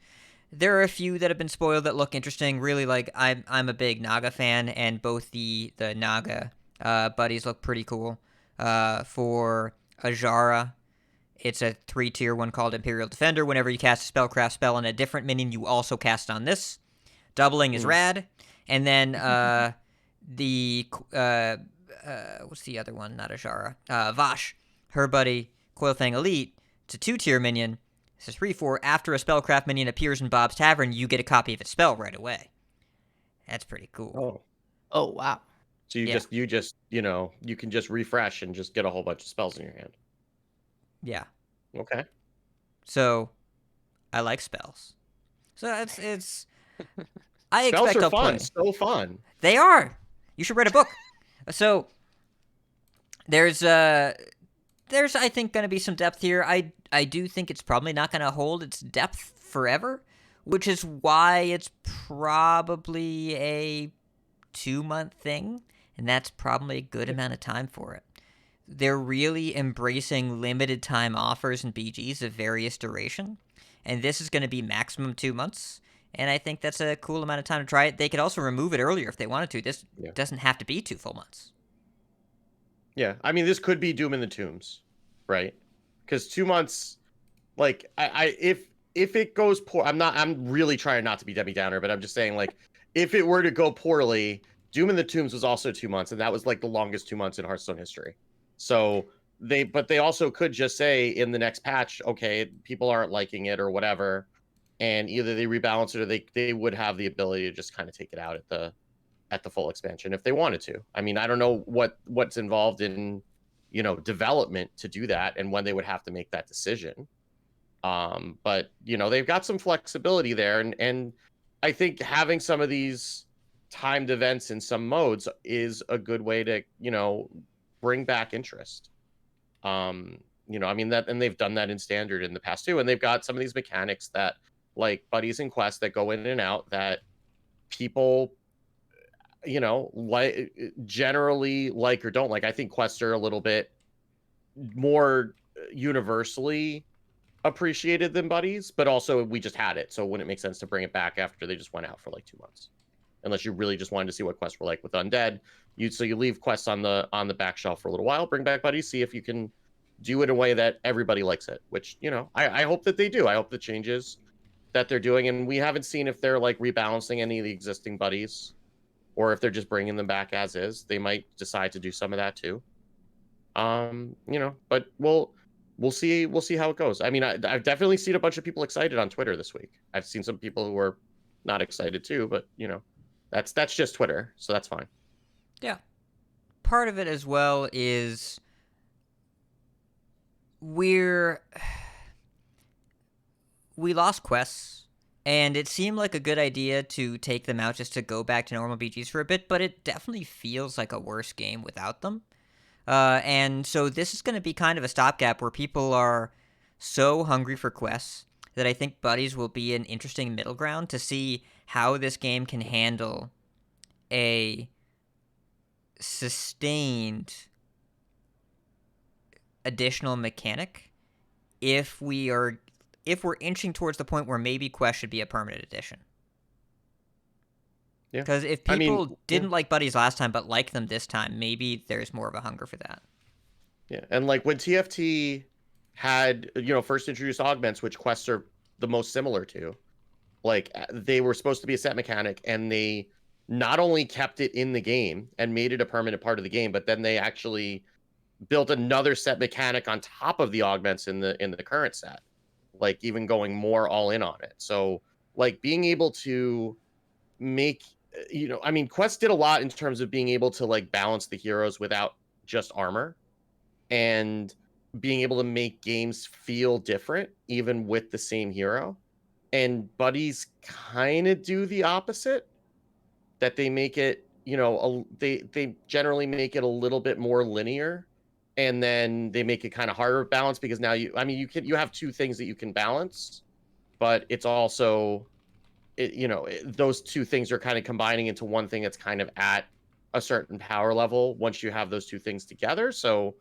There are a few that have been spoiled that look interesting. Really, like I'm a big Naga fan, and both the Naga buddies look pretty cool. For Ajara, it's a 3-tier one called Imperial Defender. Whenever you cast a spellcraft spell on a different minion, you also cast on this. Doubling is rad. And then what's the other one? Not Ajara. Vash, her buddy, Coilfang Elite. It's a 2-tier minion. This is 3/4. After a spellcraft minion appears in Bob's Tavern, you get a copy of its spell right away. That's pretty cool. Oh, wow. So you can just refresh and just get a whole bunch of spells in your hand. Yeah. Okay. So, I like spells. So it's. I Spells expect are I'll fun. play. So fun. They are. You should read a book. So, there's I think going to be some depth here. I do think it's probably not going to hold its depth forever, which is why it's probably a 2-month thing, and that's probably a good amount of time for it. They're really embracing limited time offers and BGs of various duration, and this is going to be maximum 2 months, and I think that's a cool amount of time to try it. They could also remove it earlier if they wanted to. This doesn't have to be 2 full months. Yeah, I mean, this could be Doom in the Tombs, right? Because 2 months, like, if it goes poor, I'm really trying not to be Debbie Downer, but I'm just saying, like, if it were to go poorly, Doom in the Tombs was also 2 months, and that was like the longest 2 months in Hearthstone history. So they also could just say in the next patch, okay, people aren't liking it or whatever, and either they rebalance it or they would have the ability to just kind of take it out at the full expansion if they wanted to. I mean, I don't know what's involved in development to do that and when they would have to make that decision. But they've got some flexibility there, and I think having some of these timed events in some modes is a good way to bring back interest. I mean that, and they've done that in standard in the past too, and they've got some of these mechanics that like buddies and quests that go in and out that people like generally like or don't like. I think quests are a little bit more universally appreciated than buddies, but also we just had it, so it wouldn't make sense to bring it back after they just went out for like 2 months, unless you really just wanted to see what quests were like with undead. You leave quests on the back shelf for a little while, bring back buddies, see if you can do it in a way that everybody likes it, which, I hope that they do. I hope the changes that they're doing, and we haven't seen if they're like rebalancing any of the existing buddies or if they're just bringing them back as is. They might decide to do some of that too. But we'll see how it goes. I mean, I've definitely seen a bunch of people excited on Twitter this week. I've seen some people who are not excited too, but that's just Twitter, so that's fine. Yeah. Part of it as well is we lost quests, and it seemed like a good idea to take them out just to go back to normal BGs for a bit, but it definitely feels like a worse game without them. And so this is going to be kind of a stopgap where people are so hungry for quests that I think buddies will be an interesting middle ground to see how this game can handle a sustained additional mechanic if we're inching towards the point where maybe quest should be a permanent addition. Yeah. Because if people didn't like buddies last time but like them this time, maybe there's more of a hunger for that. Yeah, and like when TFT had first introduced augments, which quests are the most similar to, like they were supposed to be a set mechanic, and they not only kept it in the game and made it a permanent part of the game, but then they actually built another set mechanic on top of the augments in the current set, like even going more all in on it. So like being able to make, I mean, Quest did a lot in terms of being able to like balance the heroes without just armor, and being able to make games feel different even with the same hero. And buddies kind of do the opposite, that they make it, they generally make it a little bit more linear, and then they make it kind of harder to balance, because now you have two things that you can balance, but it's also those two things are kind of combining into one thing that's kind of at a certain power level once you have those two things together. So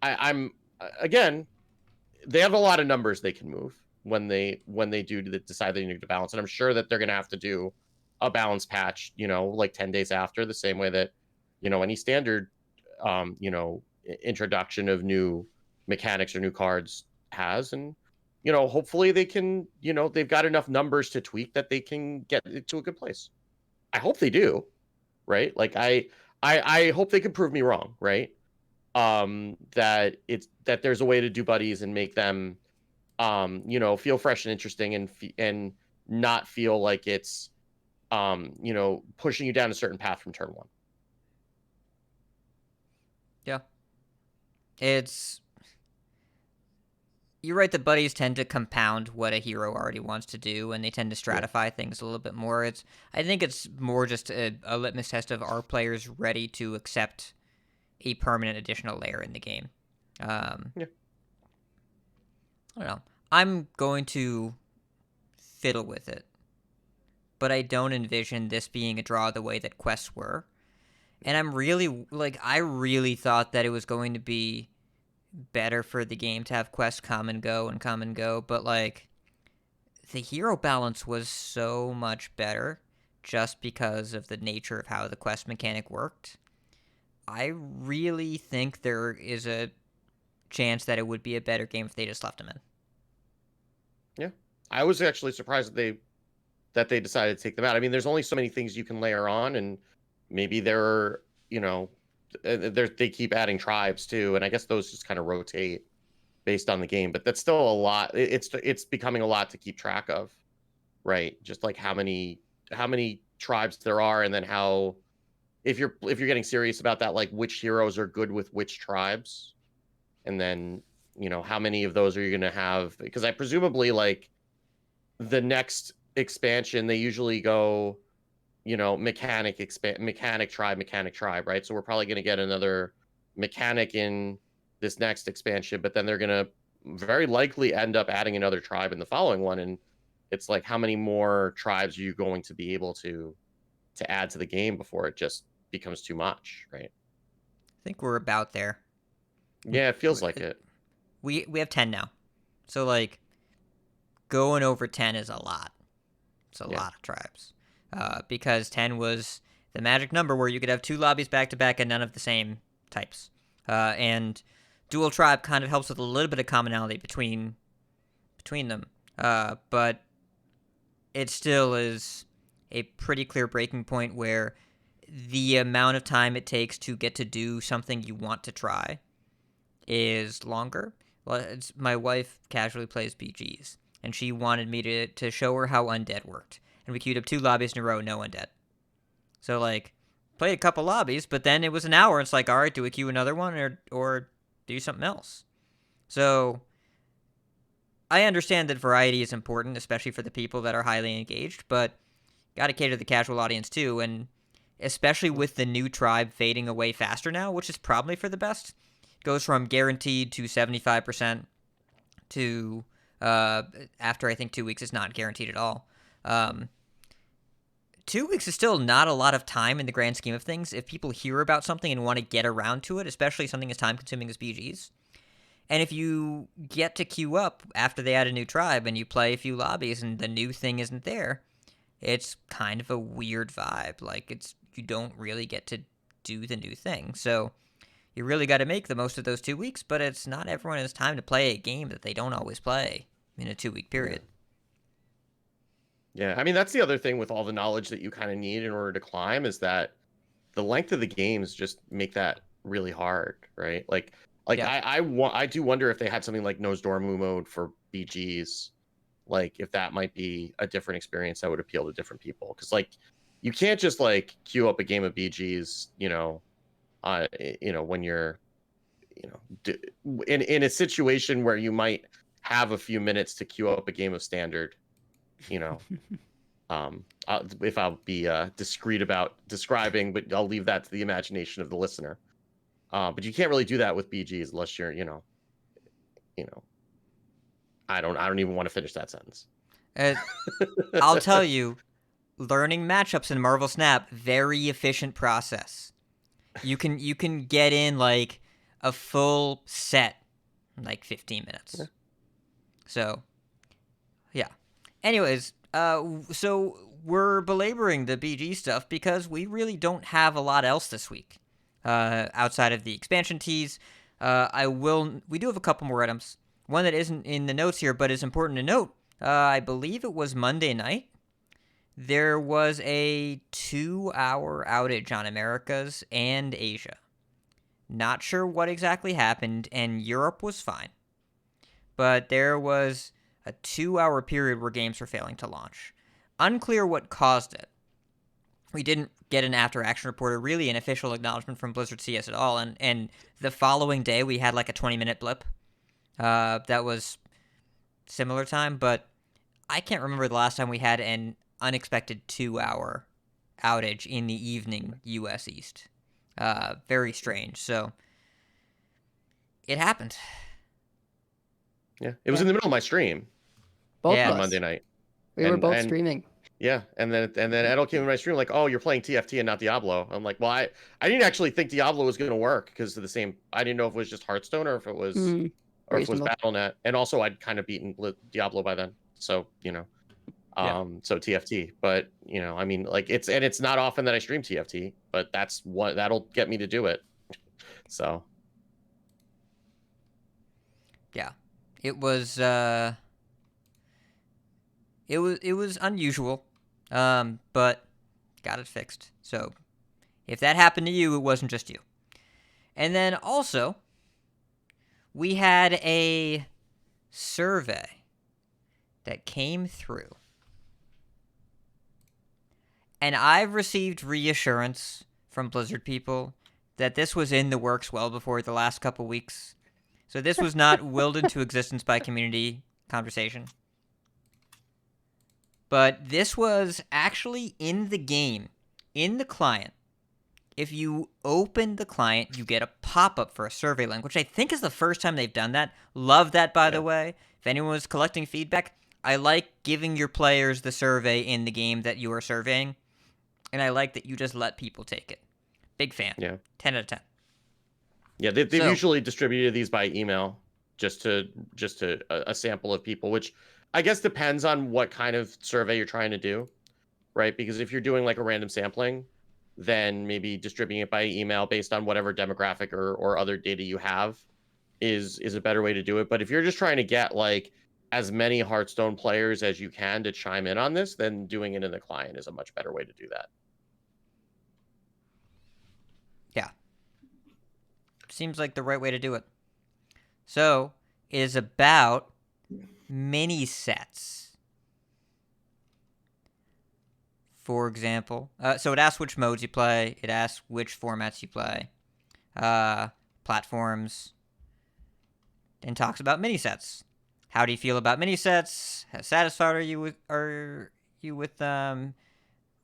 I'm again, they have a lot of numbers they can move when they do decide they need to balance, and I'm sure that they're going to have to do a balance patch, like 10 days after, the same way that any standard introduction of new mechanics or new cards has. And hopefully they can, they've got enough numbers to tweak that they can get it to a good place. I hope they do, right? Like I hope they can prove me wrong, right? That there's a way to do buddies and make them feel fresh and interesting, and not feel like it's pushing you down a certain path from turn one. Yeah. You're right that buddies tend to compound what a hero already wants to do, and they tend to stratify things a little bit more. I think it's more just a litmus test of, are players ready to accept a permanent additional layer in the game? I don't know. I'm going to fiddle with it, but I don't envision this being a draw the way that quests were. And I'm really, I really thought that it was going to be better for the game to have quests come and go, but, the hero balance was so much better just because of the nature of how the quest mechanic worked. I really think there is a chance that it would be a better game if they just left them in. Yeah. I was actually surprised that they decided to take them out. I mean, there's only so many things you can layer on, and maybe they keep adding tribes too, and I guess those just kind of rotate based on the game, but that's still a lot. It's becoming a lot to keep track of, right? Just like how many tribes there are, and then how, if you're getting serious about that, like which heroes are good with which tribes, and then how many of those are you going to have? Because I presumably, like, the next expansion, they usually go mechanic tribe, right? So we're probably going to get another mechanic in this next expansion, but then they're going to very likely end up adding another tribe in the following one, and it's like, how many more tribes are you going to be able to add to the game before it just becomes too much, right? I think we're about there. Yeah, it feels like it. We have 10 now. So, going over 10 is a lot. It's a lot of tribes. Because 10 was the magic number where you could have two lobbies back-to-back and none of the same types. And Dual Tribe kind of helps with a little bit of commonality between them, but it still is a pretty clear breaking point where the amount of time it takes to get to do something you want to try is longer. Well, my wife casually plays BGs, and she wanted me to show her how Undead worked. And we queued up 2 lobbies in a row, no Undead. So, like, played a couple lobbies, but then it was an hour. It's like, all right, do we queue another one or do something else? So I understand that variety is important, especially for the people that are highly engaged, but got to cater to the casual audience too, and especially with the new tribe fading away faster now, which is probably for the best. Goes from guaranteed to 75% to after I think 2 weeks is not guaranteed at all. 2 weeks is still not a lot of time in the grand scheme of things if people hear about something and want to get around to it, especially something as time-consuming as BGs. And if you get to queue up after they add a new tribe and you play a few lobbies and the new thing isn't there, it's kind of a weird vibe. Like, you don't really get to do the new thing. So you really got to make the most of those 2 weeks, but it's not everyone has time to play a game that they don't always play in a 2-week period. Yeah, I mean, that's the other thing with all the knowledge that you kind of need in order to climb is that the length of the games just make that really hard, right? Like Yeah. I do wonder if they had something like Nose Dormu mode for BGs, like if that might be a different experience that would appeal to different people. Because like you can't just like queue up a game of BGs, when you're, in a situation where you might have a few minutes to queue up a game of Standard, if I'll be discreet about describing, but I'll leave that to the imagination of the listener. But you can't really do that with BGs unless you're, I don't even want to finish that sentence. I'll tell you, learning matchups in Marvel Snap, very efficient process. You can get in like a full set in like 15 minutes. Yeah. So, yeah. Anyways, so we're belaboring the BG stuff because we really don't have a lot else this week. Outside of the expansion teas, we do have a couple more items. One that isn't in the notes here, but is important to note. I believe it was Monday night. There was a 2-hour outage on Americas and Asia. Not sure what exactly happened, and Europe was fine. But there was a 2-hour period where games were failing to launch. Unclear what caused it. We didn't get an after-action report or really an official acknowledgement from Blizzard CS at all, and the following day we had like a 20-minute blip. That was similar time, but I can't remember the last time we had an unexpected 2-hour outage in the evening US East. Very strange. So it happened. Yeah, it was in the middle of my stream Both Yeah. of on us. Monday night. We were And- both and- streaming. Yeah, and then Edel came in my stream like, "Oh, you're playing TFT and not Diablo." I'm like, "Well, I didn't actually think Diablo was going to work because of the same. I didn't know if it was just Hearthstone or if it was Reasonable. BattleNet, and also I'd kind of beaten Diablo by then, so so TFT. But I mean, like it's not often that I stream TFT, but that'll get me to do it. So Yeah. It was it was unusual. But got it fixed. So if that happened to you, it wasn't just you. And then also we had a survey that came through. And I've received reassurance from Blizzard people that this was in the works well before the last couple weeks. So this was not willed into existence by community conversation. But this was actually in the game, in the client. If you open the client, you get a pop-up for a survey link, which I think is the first time they've done that. Love that, by the way. If anyone was collecting feedback, I like giving your players the survey in the game that you are surveying. And I like that you just let people take it. Big fan. Yeah. 10 out of 10. yeah, they've So- usually distributed these by email, just to a sample of people, which I guess depends on what kind of survey you're trying to do, right? Because if you're doing like a random sampling, then maybe distributing it by email based on whatever demographic or other data you have is a better way to do it. But if you're just trying to get like as many Hearthstone players as you can to chime in on this, then doing it in the client is a much better way to do that. Yeah. Seems like the right way to do it. So, it is about mini sets. For example, so it asks which modes you play, it asks which formats you play, platforms, and talks about mini sets. How do you feel about mini sets? How satisfied are you with them?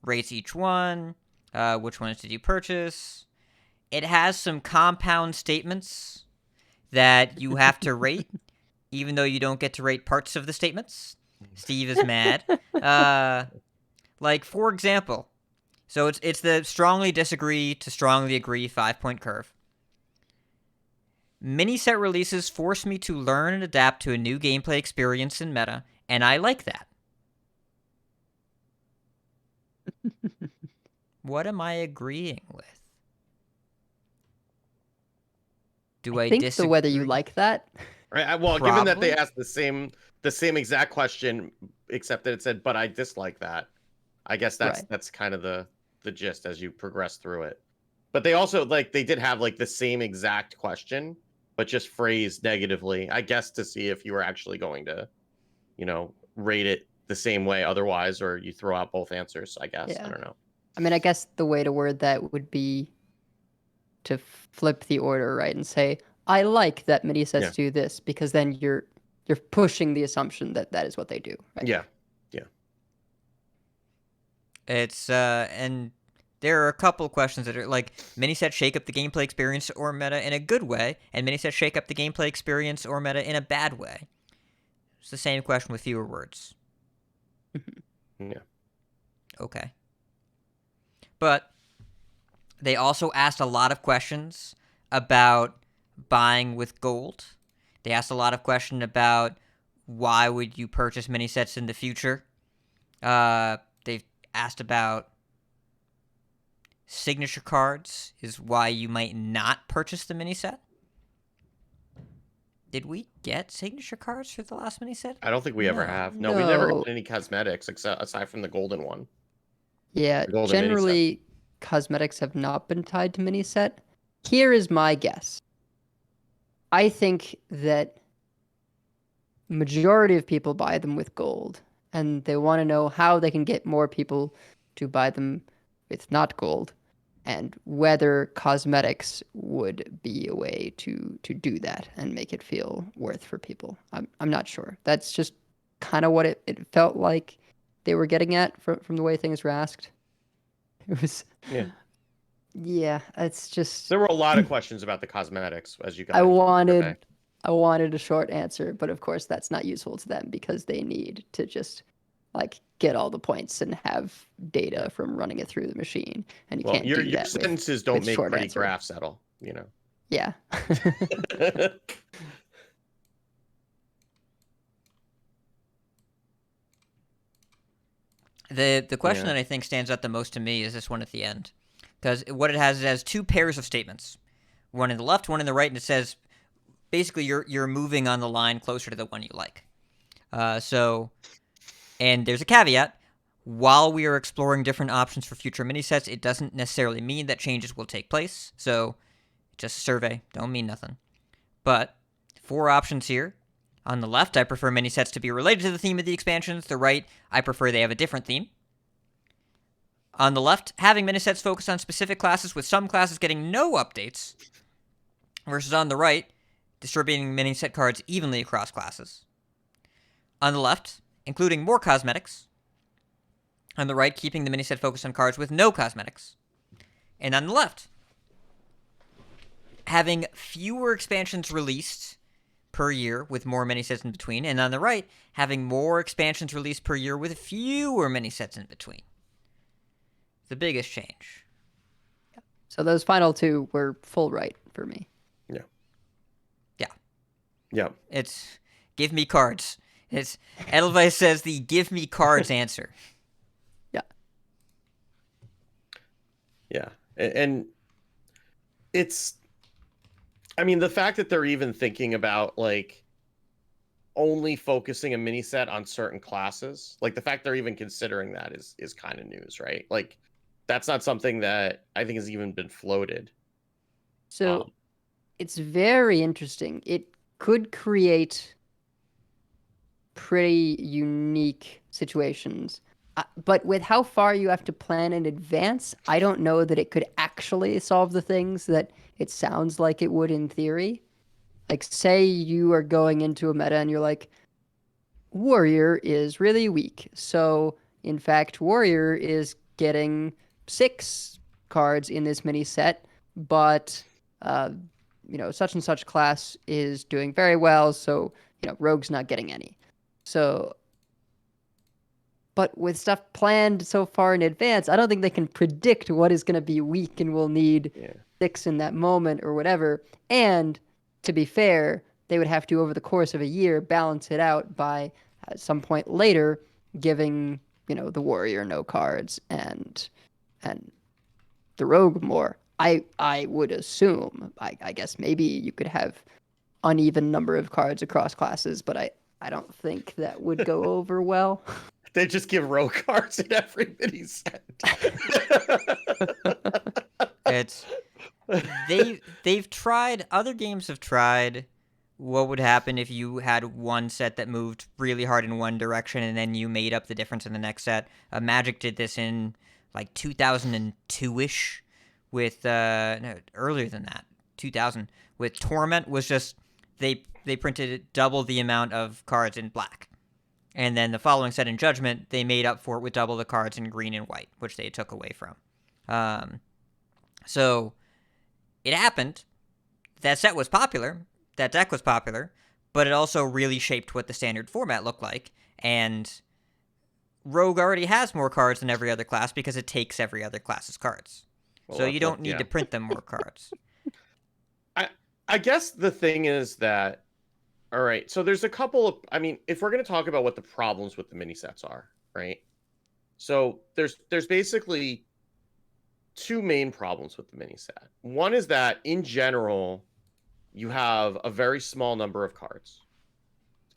Rates each one. Which ones did you purchase? It has some compound statements that you have to rate, even though you don't get to rate parts of the statements. Steve is mad. Like, for example, so it's the strongly disagree to strongly agree 5-point curve. Mini set releases force me to learn and adapt to a new gameplay experience in meta, and I like that. What am I agreeing with? Do I think disagree? the whether you like that. Right. Well, given that they Probably. asked the same exact question, except that it said, "But I dislike that." I guess Right. that's kind of the gist as you progress through it. But they also like they did have like the same exact question, but just phrased negatively. I guess to see if you were actually going to, rate it the same way otherwise, or you throw out both answers. I guess I Yeah. don't know. I mean, I guess the way to word that would be to flip the order, right, and say, I like that mini sets Yeah. do this, because then you're pushing the assumption that that is what they do. Right? Yeah. It's and there are a couple questions that are like mini sets shake up the gameplay experience or meta in a good way, and mini sets shake up the gameplay experience or meta in a bad way. It's the same question with fewer words. Yeah. Okay. But they also asked a lot of questions about buying with gold. They asked a lot of questions about why would you purchase mini sets in the future. They've asked about signature cards is why you might not purchase the mini set. Did we get signature cards for the last mini set? I don't think we ever No. have. No, we never No. got any cosmetics aside from the golden one. Yeah, The golden mini set. generally, cosmetics have not been tied to mini set. Here is my guess. I think that majority of people buy them with gold, and they want to know how they can get more people to buy them with not gold, and whether cosmetics would be a way to do that and make it feel worth for people. I'm not sure. That's just kind of what it felt like they were getting at from the way things were asked. It was yeah, it's just There were a lot of questions about the cosmetics as you got. I into wanted it. I wanted a short answer, but of course that's not useful to them because they need to just like get all the points and have data from running it through the machine, and you Well, can't your do that sentences don't with make short pretty answer. graphs, Settle. Yeah. The question Yeah. that I think stands out the most to me is this one at the end. Because what it has two pairs of statements. One in the left, one in the right, and it says basically you're moving on the line closer to the one you like. And there's a caveat. While we are exploring different options for future minisets, it doesn't necessarily mean that changes will take place. So, just a survey. Don't mean nothing. But 4 options here. On the left, I prefer minisets to be related to the theme of the expansions. The right, I prefer they have a different theme. On the left, having minisets focus on specific classes with some classes getting no updates. Versus on the right, distributing miniset cards evenly across classes. On the left, including more cosmetics. On the right, keeping the miniset focused on cards with no cosmetics. And on the left, having fewer expansions released per year with more minisets in between. And on the right, having more expansions released per year with fewer minisets in between. The biggest change. So those final 2 were full right for me. Yeah. It's give me cards. It's Edelweiss says the give me cards answer. Yeah. And it's I mean, the fact that they're even thinking about like only focusing a mini set on certain classes, like the fact they're even considering that is kind of news, right? Like that's not something that I think has even been floated. So it's very interesting. It could create pretty unique situations. But with how far you have to plan in advance, I don't know that it could actually solve the things that it sounds like it would in theory. Like, say you are going into a meta and you're like, Warrior is really weak. So, in fact, Warrior is getting 6 cards in this mini set, but, such and such class is doing very well. So, Rogue's not getting any. So, but with stuff planned so far in advance, I don't think they can predict what is going to be weak and will need 6 in that moment or whatever. And to be fair, they would have to, over the course of a year, balance it out by at some point later giving, the warrior no cards and the rogue more. I would assume. I guess maybe you could have uneven number of cards across classes, but I don't think that would go over well. They just give row cards in every mini set. It's they've tried. Other games have tried. What would happen if you had one set that moved really hard in one direction and then you made up the difference in the next set? Magic did this in like 2002-ish with no, earlier than that, 2000 with Torment. Was just they printed double the amount of cards in black. And then the following set in Judgment, they made up for it with double the cards in green and white, which they took away from. So it happened. That set was popular. That deck was popular. But it also really shaped what the standard format looked like. And Rogue already has more cards than every other class because it takes every other class's cards. Well, so you don't need to print them more cards. I guess the thing is that, all right, so there's a couple of, I mean, if we're going to talk about what the problems with the mini sets are, right? So there's basically 2 main problems with the mini set. One is that in general, you have a very small number of cards.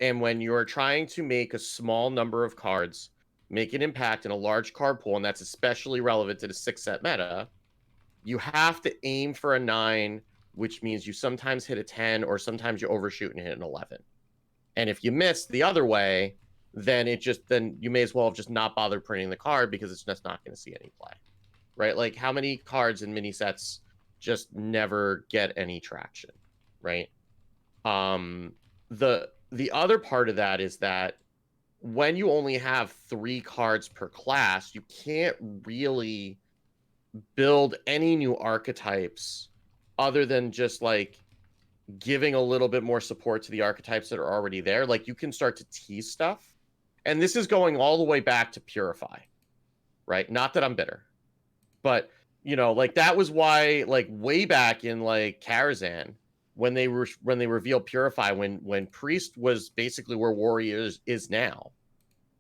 And when you're trying to make a small number of cards make an impact in a large card pool, and that's especially relevant to the 6-set meta, you have to aim for a 9, which means you sometimes hit a 10 or sometimes you overshoot and hit an 11. And if you miss the other way, then you may as well have just not bothered printing the card because it's just not going to see any play, right? Like how many cards in mini sets just never get any traction, right? The other part of that is that when you only have 3 cards per class, you can't really build any new archetypes other than just like giving a little bit more support to the archetypes that are already there. Like you can start to tease stuff. And this is going all the way back to Purify, right? Not that I'm bitter, but like that was why, like way back in like Karazhan, when they revealed Purify, when Priest was basically where Warriors is now,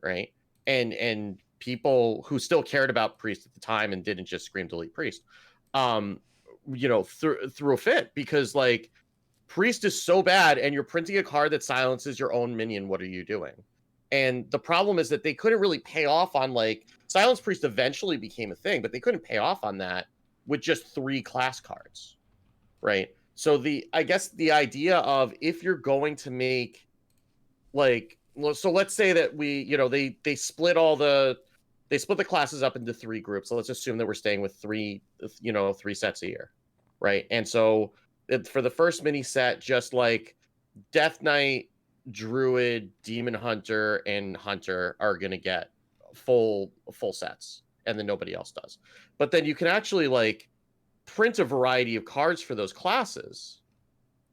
right? And people who still cared about Priest at the time and didn't just scream delete Priest, through a fit, because like Priest is so bad and you're printing a card that silences your own minion. What are you doing? And the problem is that they couldn't really pay off on like Silence Priest eventually became a thing, but they couldn't pay off on that with just 3 class cards, right? So I guess the idea of if you're going to make like, so let's say that they split the classes up into 3 groups. So let's assume that we're staying with 3 sets a year, right? And so for the first mini set, just like Death Knight, Druid, Demon Hunter, and Hunter are going to get full sets, and then nobody else does. But then you can actually like print a variety of cards for those classes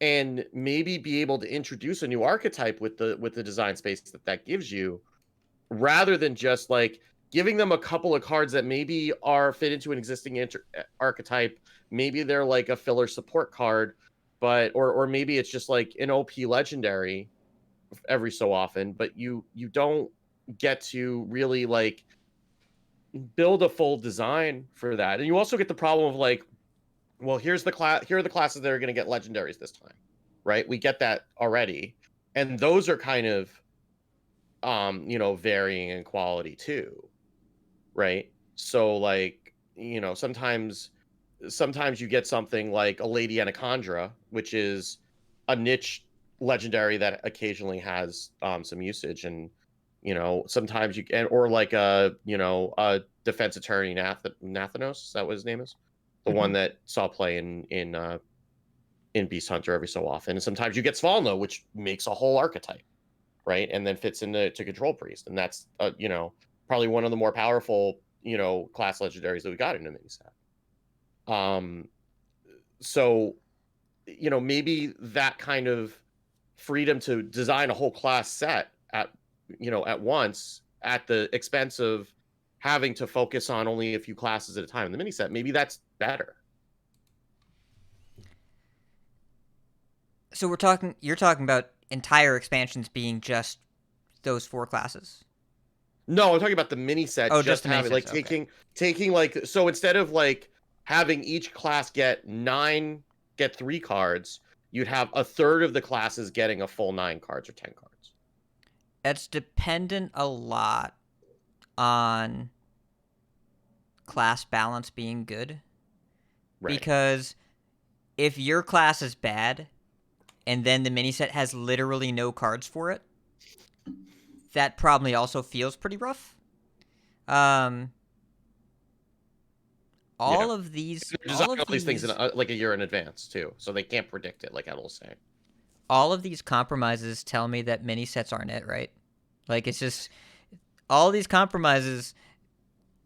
and maybe be able to introduce a new archetype with the design space that gives you, rather than just like giving them a couple of cards that maybe are fit into an existing archetype. Maybe they're like a filler support card, but or maybe it's just like an OP legendary every so often, but you don't get to really like build a full design for that. And you also get the problem of like Well, here are the classes that are going to get legendaries this time, right? We get that already, and those are kind of varying in quality too, right? So like, sometimes you get something like a Lady Anacondra, which is a niche legendary that occasionally has some usage, and sometimes or like a defense attorney Nathanos, is that what his name is? The one Mhm. that saw play in Beast Hunter every so often. And sometimes you get Svalno, which makes a whole archetype, right? And then fits into Control Priest. And that's probably one of the more powerful, class legendaries that we got in a mini set. So, maybe that kind of freedom to design a whole class set at once at the expense of having to focus on only a few classes at a time in the mini set, maybe that's better. So you're talking about entire expansions being just those 4 classes. No, I'm talking about the mini set. Oh, just just the mini having like sets, okay. taking like, so instead of like having each class get 3 cards, you'd have a third of the classes getting a full 9 cards or 10 cards. That's dependent a lot on class balance being good. Right. Because if your class is bad and then the mini set has literally no cards for it, that probably also feels pretty rough. All of these Design all these things in like a year in advance too, so they can't predict it, like Ed will say. All of these compromises tell me that mini sets aren't it, right? Like, it's just all these compromises.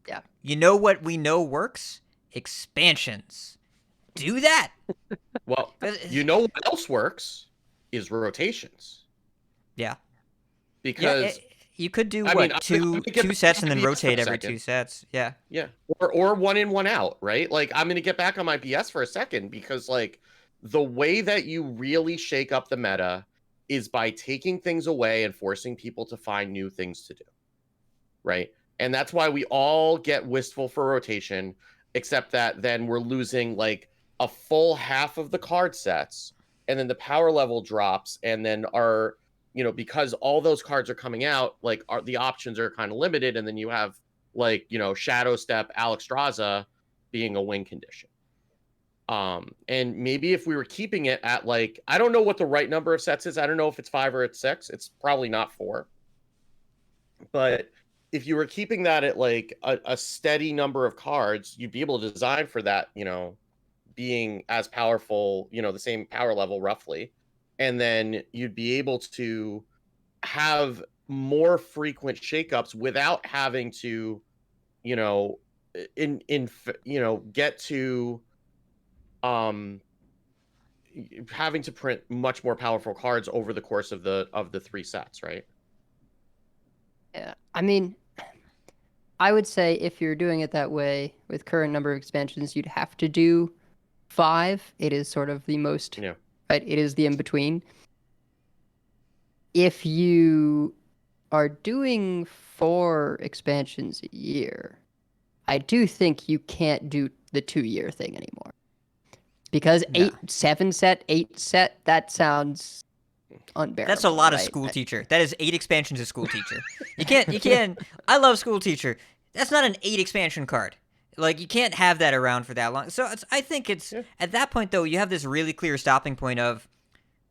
Yeah. You know what we know works? Expansions. Do that. Well, you know what else works is rotations. Yeah. Because you could do two two sets and then BS rotate every 2 sets. Yeah. Yeah. Or 1 in 1 out, right? Like, I'm going to get back on my BS for a second, because like the way that you really shake up the meta is by taking things away and forcing people to find new things to do. Right? And that's why we all get wistful for rotation, except that then we're losing like a full half of the card sets, and then the power level drops, and then because all those cards are coming out, like the options are kind of limited, and then you have like Shadow Step, Alexstrasza being a win condition. And maybe if we were keeping it at like, I don't know what the right number of sets is. I don't know if it's 5 or it's 6. It's probably not 4. But if you were keeping that at like a steady number of cards, you'd be able to design for that, being as powerful, the same power level roughly. And then you'd be able to have more frequent shakeups without having to, get to having to print much more powerful cards over the course of the 3 sets, right? Yeah. I mean, I would say if you're doing it that way with current number of expansions, you'd have to do 5. It is sort of the most, Yeah. right? It is the in-between. If you are doing 4 expansions a year, I do think you can't do the 2-year thing anymore. Because No. 7 set, 8 set, that sounds unbearable. That's a lot of right? School Teacher. That is 8 expansions of School Teacher. You can't. I love School Teacher. That's not an 8 expansion card. Like, you can't have that around for that long. So I think it's at that point though, you have this really clear stopping point of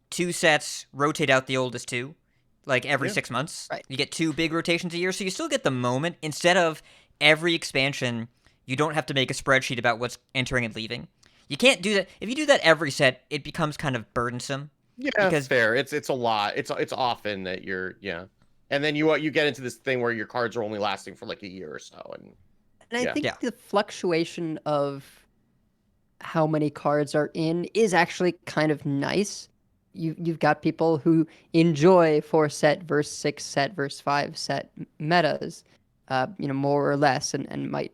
2 sets rotate out the oldest 2, like every 6 months. Right. You get 2 big rotations a year, so you still get the moment. Instead of every expansion, you don't have to make a spreadsheet about what's entering and leaving. You can't do that. If you do that every set, it becomes kind of burdensome. Yeah, because fair. It's a lot. It's often that and then you get into this thing where your cards are only lasting for like a year or so, and I think the fluctuation of how many cards are in is actually kind of nice. You've got people who enjoy 4 set versus 6 set versus 5 set metas, more or less, and might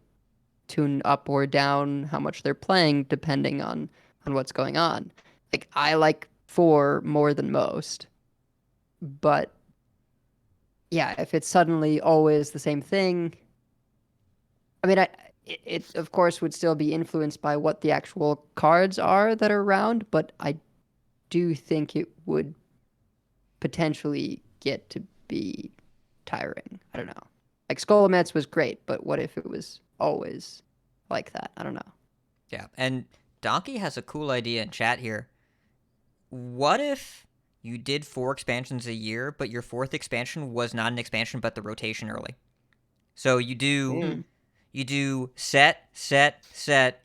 tune up or down how much they're playing depending on what's going on. Like, I like 4 more than most, but yeah, if it's suddenly always the same thing, I mean, it of course would still be influenced by what the actual cards are that are around, but I do think it would potentially get to be tiring. I don't know. Like Scholomets was great, but what if it was always like that? I don't know. Yeah, and Donkey has a cool idea in chat here. What if you did 4 expansions a year, but your 4th expansion was not an expansion, but the rotation early? So you do set,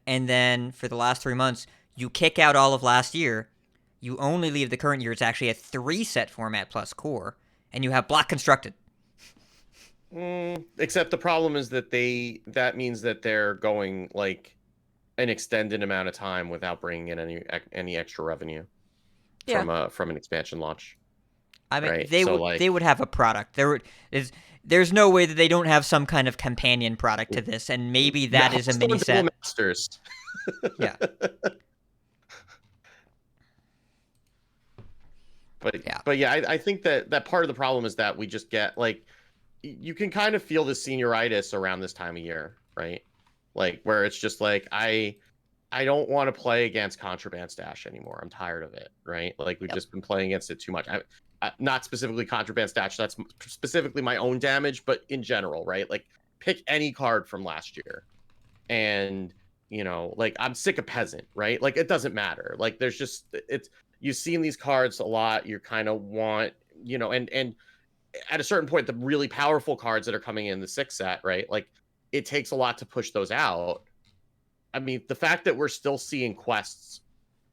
and then for the last 3 months, you kick out all of last year. You only leave the current year. It's actually a 3-set format plus core, and you have block constructed. Except the problem is that that means that they're going like an extended amount of time without bringing in any extra revenue from an expansion launch. I mean, right? they would have a product. There's no way that they don't have some kind of companion product to this, and maybe that is a mini set. Masters. Yeah. But yeah, I think that part of the problem is that we just get like, you can kind of feel the senioritis around this time of year, right? Like where it's just like I don't want to play against Contraband Stash anymore. I'm tired of it, right? Like we've just been playing against it too much. Not specifically Contraband Stash. That's specifically my own damage, but in general, right? Like pick any card from last year, and like I'm sick of Peasant, right? Like it doesn't matter. Like there's just you've seen these cards a lot. You kind of want, and at a certain point, the really powerful cards that are coming in the 6 set, right? Like it takes a lot to push those out. I mean, the fact that we're still seeing quests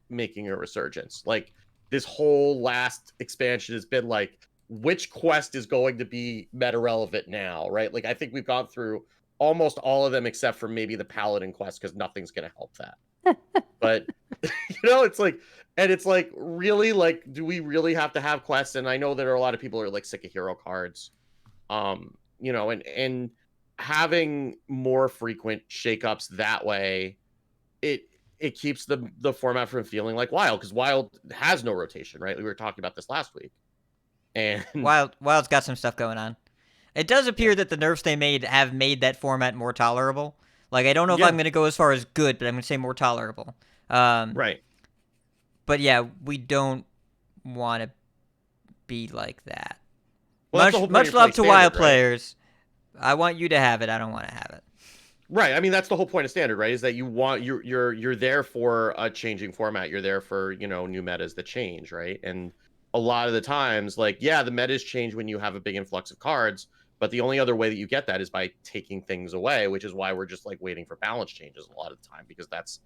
making a resurgence, like this whole last expansion has been like, which quest is going to be meta relevant now, right? Like I think we've gone through almost all of them except for maybe the Paladin quest, because nothing's going to help that. But it's like, and it's like, really, like, do we really have to have quests? And I know there are a lot of people who are like sick of hero cards, and having more frequent shakeups that way, it keeps the format from feeling like Wild, because Wild has no rotation, right? We were talking about this last week, and Wild's got some stuff going on. It does appear that the nerfs they made have made that format more tolerable. Like I don't know if I'm going to go as far as good, but I'm going to say more tolerable. Right. But yeah, we don't want to be like that. Well, much love to Wild right? players. I want you to have it. I don't want to have it. Right. I mean, that's the whole point of Standard, right? Is that you're there for a changing format. You're there for, new metas that change, right? And a lot of the times, like, yeah, the metas change when you have a big influx of cards, but the only other way that you get that is by taking things away, which is why we're just like waiting for balance changes a lot of the time, because that's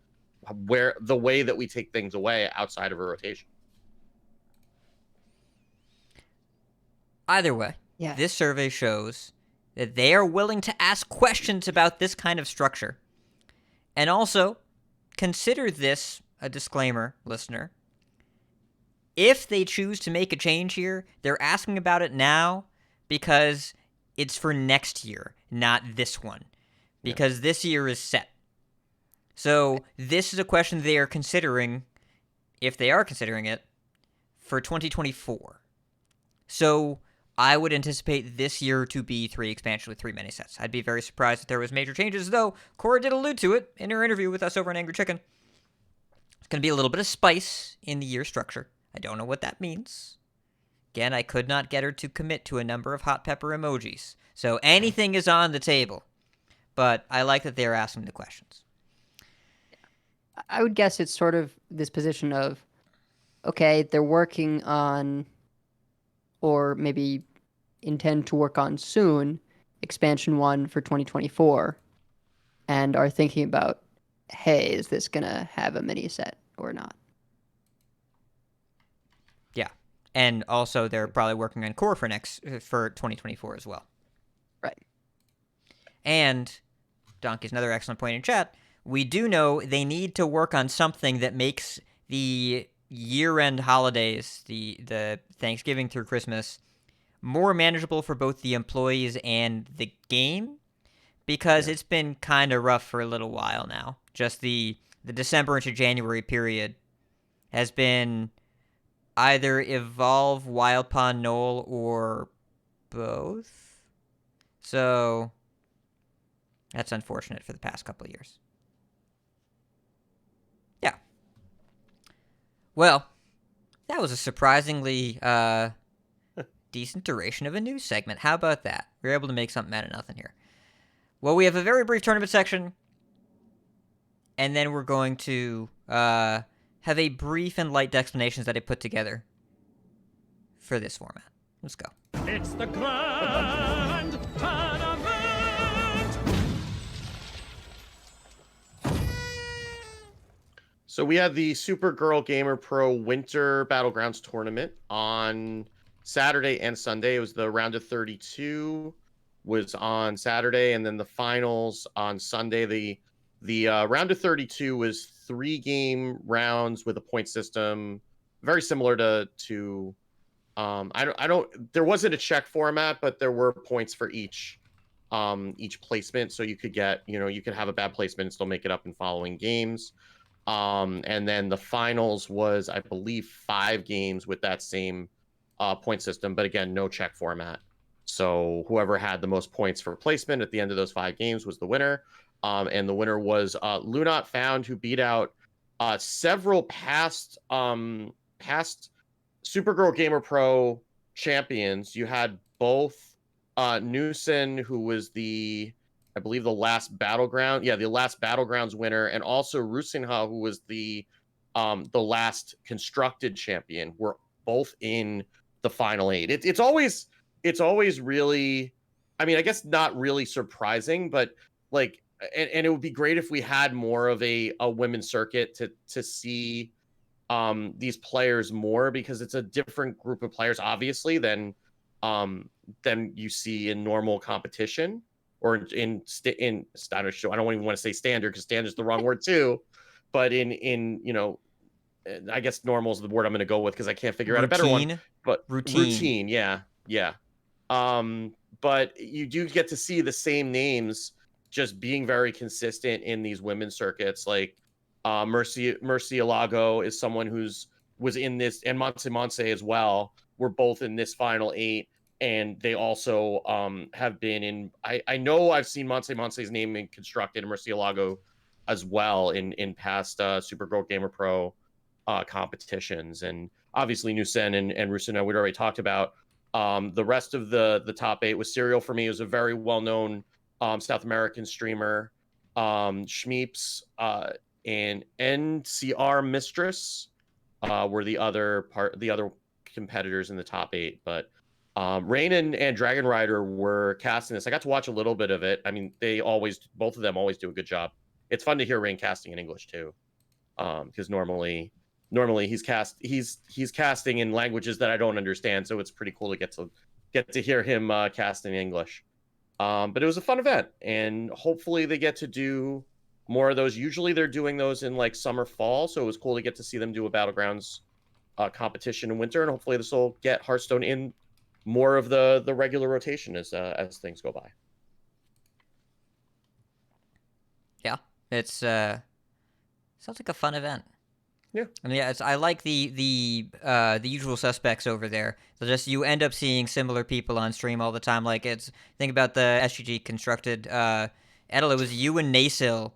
where the way that we take things away outside of a rotation. Either way, This survey shows that they are willing to ask questions about this kind of structure. And also, consider this a disclaimer, listener. If they choose to make a change here, they're asking about it now because it's for next year, not this one. Because this year is set. So this is a question they are considering, if they are considering it, for 2024. So I would anticipate this year to be 3 expansions with 3 mini sets. I'd be very surprised if there was major changes, though Cora did allude to it in her interview with us over on Angry Chicken. It's going to be a little bit of spice in the year structure. I don't know what that means. Again, I could not get her to commit to a number of hot pepper emojis. So anything is on the table. But I like that they're asking the questions. I would guess it's sort of this position of, okay, they're working on, or maybe intend to work on soon, expansion 1 for 2024, and are thinking about, hey, is this going to have a mini set or not? Yeah. And also they're probably working on core for 2024 as well. Right. And Donkey's another excellent point in chat. We do know they need to work on something that makes the year-end holidays, the Thanksgiving through Christmas, more manageable for both the employees and the game, because it's been kind of rough for a little while now. Just the December into January period has been either Evolve, Wild Pond, Null, or both. So That's unfortunate for the past couple of years. Yeah. Well, that was a surprisingly decent duration of a news segment. How about that? We were able to make something out of nothing here. Well, we have a very brief tournament section, and then we're going to have a brief and light explanations that I put together for this format. Let's go. It's the Grand Tournament! So we had the Supergirl Gamer Pro Winter Battlegrounds Tournament on Saturday and Sunday. It was the round of 32 was on Saturday, and then the finals on Sunday. The round of 32 was 3-game rounds with a point system, very similar to there wasn't a check format, but there were points for each placement, so you could get, you could have a bad placement and still make it up in following games. And then the finals was, I believe, 5 games with that same point system, but again, no check format. So whoever had the most points for placement at the end of those 5 games was the winner. And the winner was Lunat Found, who beat out several past Supergirl Gamer Pro champions. You had both Newson, who was I believe the last Battlegrounds winner, and also Rusinha, who was the last constructed champion, were both in the final 8. It's always really, I mean, I guess not really surprising, but like, and it would be great if we had more of a women's circuit to see these players more, because it's a different group of players, obviously, than you see in normal competition or in standard show. I don't even want to say standard, because standard is the wrong word too, but in I guess normal is the word I'm going to go with, because I can't figure out a better one. But routine, yeah. But you do get to see the same names just being very consistent in these women's circuits. Like Mercy Alago is someone was in this, and Monse as well, were both in this final 8. And they also have been in, I know I've seen Monse's name in constructed, and Mercy Alago as well in past Supergirl Gamer Pro competitions. And obviously Nusen and Rusina we'd already talked about. The rest of the top 8 was Serial for me. It was a very well-known South American streamer. Schmeeps and NCR Mistress were the other competitors in the top 8. But Rain and Dragon Rider were casting this. I got to watch a little bit of it. I mean, both of them always do a good job. It's fun to hear Rain casting in English too, because normally he's casting in languages that I don't understand, so it's pretty cool to get to hear him cast in English. But it was a fun event, and hopefully they get to do more of those. Usually they're doing those in like summer, fall, so it was cool to get to see them do a Battlegrounds competition in winter, and hopefully this will get Hearthstone in more of the regular rotation as things go by. Yeah, it's sounds like a fun event. Yeah, I mean, yeah, I like the usual suspects over there. So just you end up seeing similar people on stream all the time. Like think about the SGG constructed Edel. It was you and Nasil,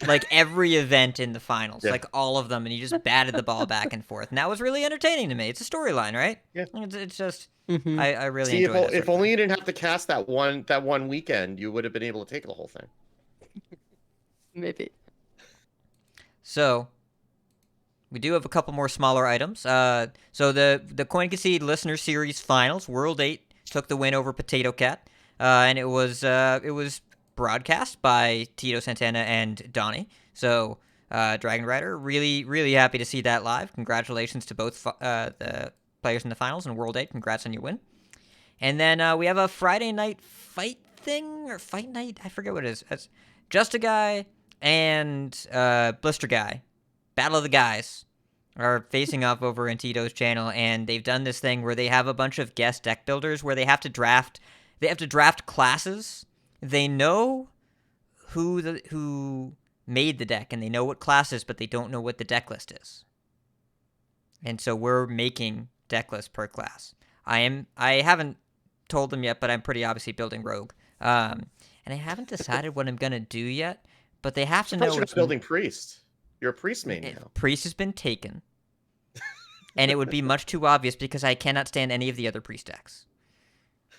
like every event in the finals, like all of them, and you just batted the ball back and forth, and that was really entertaining to me. It's a storyline, right? Yeah, it's just Mm-hmm. I really enjoy it. If only you didn't have to cast that one weekend, you would have been able to take the whole thing. Maybe. So we do have a couple more smaller items. So the Coin Concede Listener Series Finals, World 8 took the win over Potato Cat, and it was broadcast by Tito Santana and Donnie. So Dragon Rider, really, really happy to see that live. Congratulations to both the players in the finals and World 8. Congrats on your win. And then we have a Friday night fight night. I forget what it is. It's Just a Guy and Blister Guy. Battle of the Guys are facing off over in Tito's channel, and they've done this thing where they have a bunch of guest deck builders where they have to draft classes. They know who made the deck, and they know what classes, but they don't know what the deck list is. And so we're making deck lists per class. I haven't told them yet, but I'm pretty obviously building Rogue. and I haven't decided what I'm gonna do yet. But they have to Surprised know you're it's not building priest. You're a priest main now. Priest has been taken, and it would be much too obvious because I cannot stand any of the other priest decks.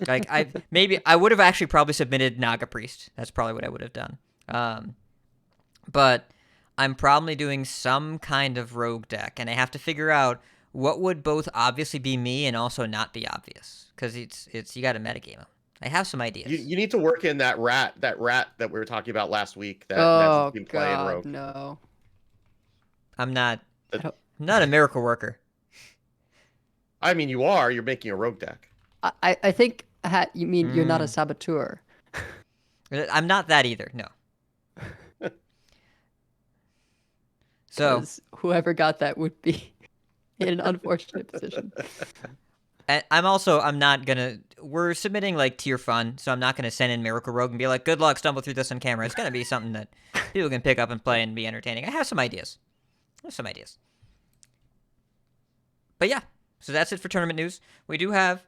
Like I would have actually probably submitted Naga Priest. That's probably what I would have done. But I'm probably doing some kind of rogue deck, and I have to figure out what would both obviously be me and also not be obvious, because it's you got to metagame them. I have some ideas. You need to work in that rat that we were talking about last week. That's Oh been playing God, rogue. no. I'm not That- I'm not a miracle worker. I mean, you are. You're making a rogue deck. I think you mean you're not a saboteur. I'm not that either. No. So 'Cause whoever got that would be in an unfortunate position. I'm not gonna. We're submitting like tier fun, so I'm not gonna send in Miracle Rogue and be like, "Good luck, stumble through this on camera." It's gonna be something that people can pick up and play and be entertaining. I have some ideas. But yeah, so that's it for tournament news. We do have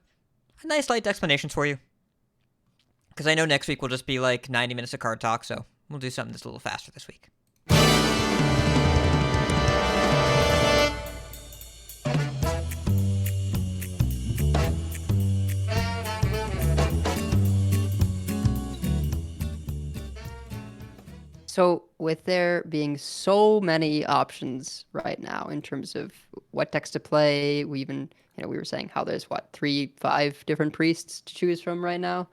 a nice light explanations for you, because I know next week will just be like 90 minutes of card talk, so we'll do something that's a little faster this week. So, with there being so many options right now in terms of what decks to play, we were saying how there's 3-5 different priests to choose from right now.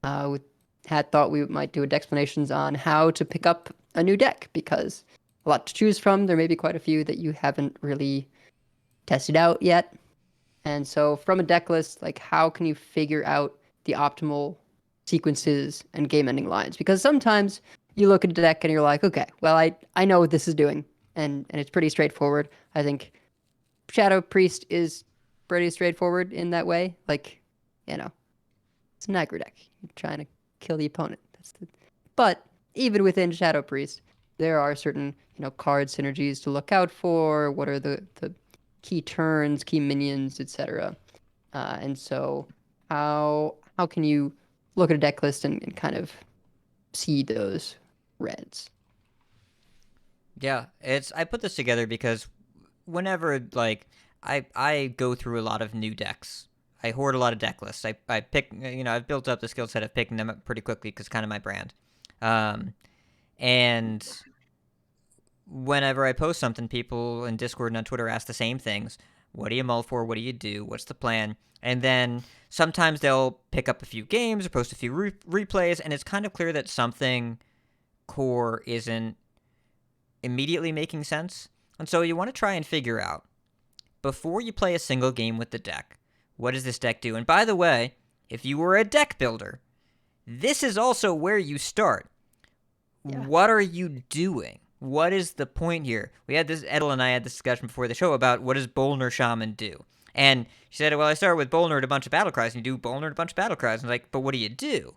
We had thought we might do explanations on how to pick up a new deck, because a lot to choose from. There may be quite a few that you haven't really tested out yet. And so, from a deck list, like, how can you figure out the optimal sequences and game-ending lines? Because sometimes you look at a deck and you're like, okay, well, I know what this is doing, and it's pretty straightforward. I think Shadow Priest is pretty straightforward in that way. Like, it's an aggro deck. You're trying to kill the opponent. But even within Shadow Priest, there are certain, card synergies to look out for. What are the key turns, key minions, etc. And so how can you look at a deck list and kind of see those reds? Yeah, I put this together because whenever I go through a lot of new decks, I hoard a lot of deck lists. I pick, I've built up the skill set of picking them up pretty quickly because kind of my brand. And whenever I post something, people in Discord and on Twitter ask the same things. What do you mull for? What do you do? What's the plan? And then sometimes they'll pick up a few games or post a few replays, and it's kind of clear that something core isn't immediately making sense. And so you want to try and figure out, before you play a single game with the deck, what does this deck do? And by the way, if you were a deck builder, this is also where you start. Yeah. What are you doing? What is the point here? Edel and I had this discussion before the show about what does Bolner Shaman do? And she said, well, I started with Bolner and a bunch of battle cries, and you do Bolner and a bunch of battle cries. And I was like, but what do you do?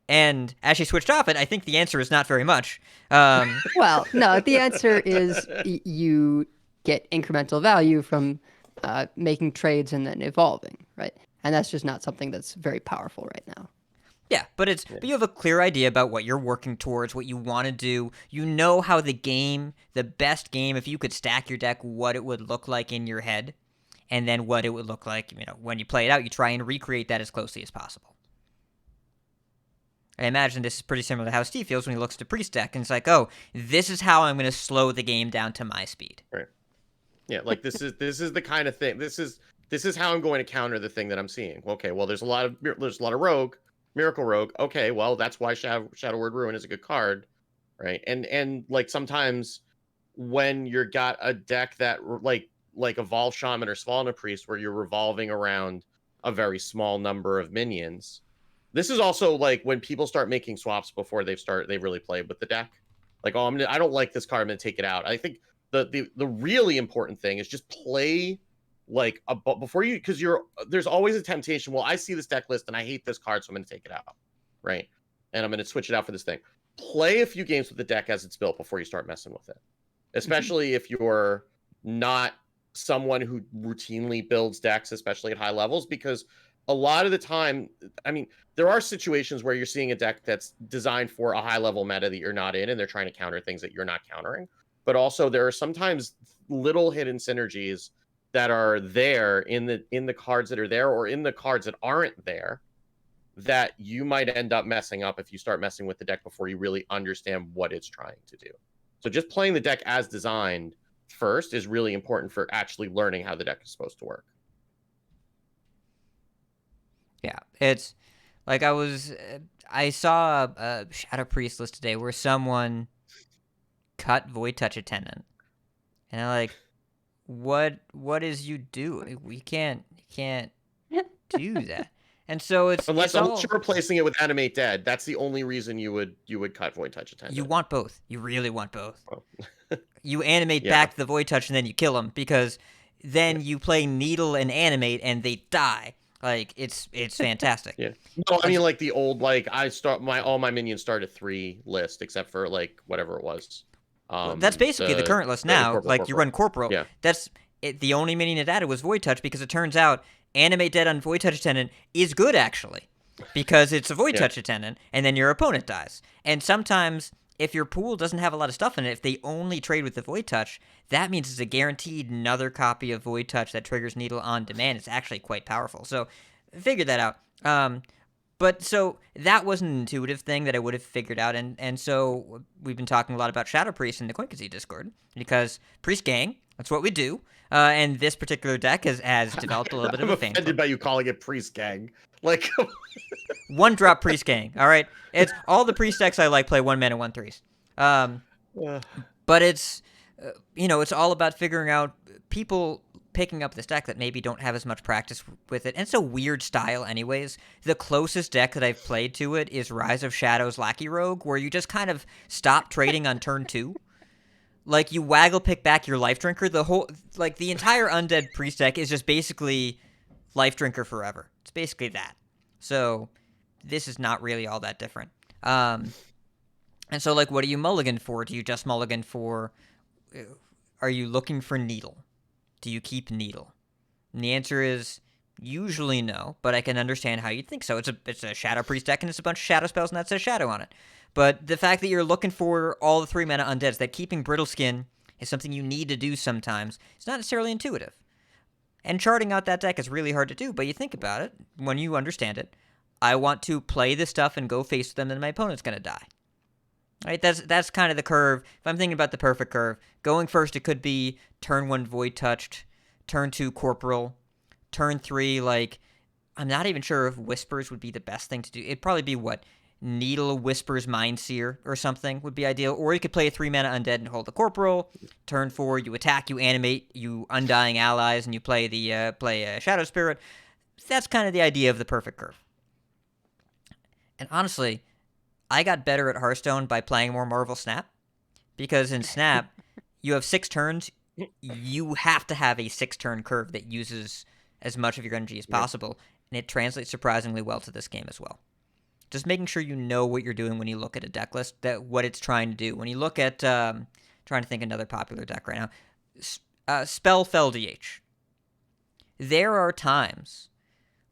And as she switched off it, I think the answer is not very much. Well, no, the answer is you get incremental value from making trades and then evolving, right? And that's just not something that's very powerful right now. Yeah, but you have a clear idea about what you're working towards, what you want to do. You know how the best game, if you could stack your deck, what it would look like in your head, and then what it would look like, when you play it out, you try and recreate that as closely as possible. I imagine this is pretty similar to how Steve feels when he looks at a priest deck, and it's like, oh, this is how I'm going to slow the game down to my speed. Right. Yeah, like this is the kind of thing. This is how I'm going to counter the thing that I'm seeing. Okay, well, there's a lot of rogue. Miracle Rogue. Okay, well, that's why Shadow Word Ruin is a good card, right? And like sometimes when you're got a deck that like Evolve Shaman or Svalna Priest, where you're revolving around a very small number of minions. This is also like when people start making swaps before they really play with the deck. Like, oh, I don't like this card, I'm gonna take it out. I think the really important thing is just play like before you, because there's always a temptation. Well, I see this deck list and I hate this card, so I'm going to take it out, right? And I'm going to switch it out for this thing. Play a few games with the deck as it's built before you start messing with it, especially if you're not someone who routinely builds decks, especially at high levels, because a lot of the time, I mean, there are situations where you're seeing a deck that's designed for a high level meta that you're not in, and they're trying to counter things that you're not countering. But also, there are sometimes little hidden synergies that are there in the cards that are there, or in the cards that aren't there, that you might end up messing up if you start messing with the deck before you really understand what it's trying to do. So just playing the deck as designed first is really important for actually learning how the deck is supposed to work. Yeah, it's like I saw a Shadow Priest list today where someone cut Void Touch Attendant, and I'm like, what is you do? We can't do that. And so Unless all, you're replacing it with Animate Dead, that's the only reason you would cut Void Touch Attendant. you want both. You really want both. Oh. You animate Yeah. back the Void Touch and then you kill them, because then you play Needle and Animate and they die. Like, it's fantastic. Yeah. No, I mean, like the old, like all my minions start at 3 list, except for like whatever it was. That's basically the current list now. Corporal. You run Corporal. Yeah. That's it. The only minion it added was Void Touch, because it turns out Animate Dead on Void Touch Attendant is good, actually, because it's a Void Yeah. Touch Attendant, and then your opponent dies. And sometimes, if your pool doesn't have a lot of stuff in it, if they only trade with the Void Touch, that means it's a guaranteed another copy of Void Touch that triggers Needle on demand. It's actually quite powerful. So, figure that out. But so that was an intuitive thing that I would have figured out, and so we've been talking a lot about Shadow Priest in the Quinkasy Discord, because Priest Gang, that's what we do, and this particular deck has developed a little bit of I'm a fan offended by you calling it Priest Gang. Like, One drop Priest Gang, all right? It's all the Priest decks I like play 1 mana 1/3s. But it's, it's all about figuring out people picking up this deck that maybe don't have as much practice with it. And it's a weird style anyways. The closest deck that I've played to it is Rise of Shadows Lackey Rogue, where you just kind of stop trading on turn 2. Like, you waggle pick back your Life Drinker. The entire Undead Priest deck is just basically Life Drinker forever. It's basically that. So, this is not really all that different. And so, like, what do you mulligan for? Do you just mulligan for... Are you looking for Needle? Do you keep Needle? And the answer is usually no, but I can understand how you'd think so. It's a Shadow Priest deck, and it's a bunch of Shadow spells, and that says Shadow on it. But the fact that you're looking for all the 3 mana undeads, that keeping Brittle Skin is something you need to do sometimes, it's not necessarily intuitive. And charting out that deck is really hard to do, but you think about it, when you understand it, I want to play this stuff and go face them, and my opponent's going to die. Right? That's kind of the curve. If I'm thinking about the perfect curve, going first, it could be turn 1 Void Touched, turn 2 Corporal, turn 3, like, I'm not even sure if Whispers would be the best thing to do. It'd probably be, Needle, Whispers, Mindseer, or something would be ideal. Or you could play a 3 mana Undead and hold the Corporal. Turn 4, you attack, you animate, you Undying Allies, and you play the Shadow Spirit. That's kind of the idea of the perfect curve. And honestly, I got better at Hearthstone by playing more Marvel Snap, because in Snap, you have 6 turns. You have to have a 6-turn curve that uses as much of your energy as possible, and it translates surprisingly well to this game as well. Just making sure you know what you're doing when you look at a deck list, that what it's trying to do. When you look at, trying to think another popular deck right now, Spellfell DH. There are times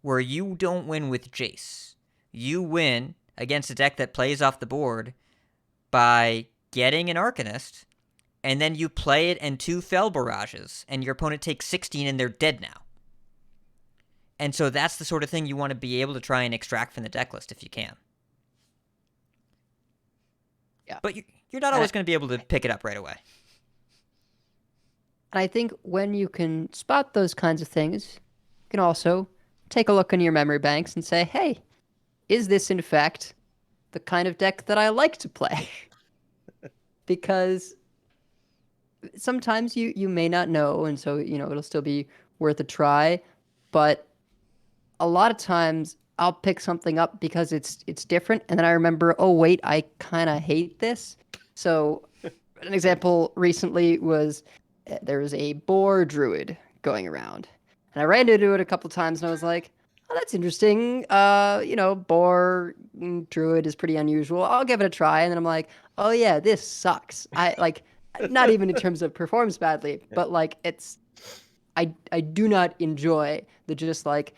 where you don't win with Jace. You win against a deck that plays off the board by getting an Arcanist, and then you play it and 2 Fel Barrages, and your opponent takes 16 and they're dead now. And so that's the sort of thing you want to be able to try and extract from the deck list if you can. Yeah. But you're not always going to be able to pick it up right away. And I think when you can spot those kinds of things, you can also take a look in your memory banks and say, hey, is this in fact the kind of deck that I like to play? Because sometimes you may not know, and so, it'll still be worth a try. But a lot of times I'll pick something up because it's different, and then I remember, oh wait, I kind of hate this. So an example recently was there was a boar druid going around, and I ran into it a couple times, and I was like, oh, that's interesting. Boar druid is pretty unusual. I'll give it a try, and then I'm like, oh yeah, this sucks. I like, not even in terms of performs badly, but like I do not enjoy the just like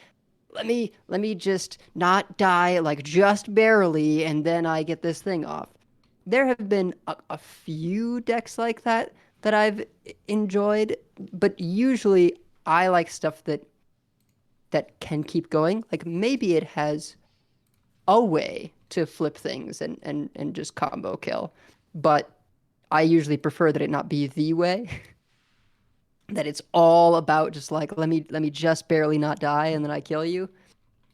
let me just not die like just barely, and then I get this thing off. There have been a few decks like that I've enjoyed, but usually I like stuff that can keep going. Like maybe it has a way to flip things and just combo kill, but I usually prefer that it not be the way. That it's all about just like let me just barely not die and then I kill you.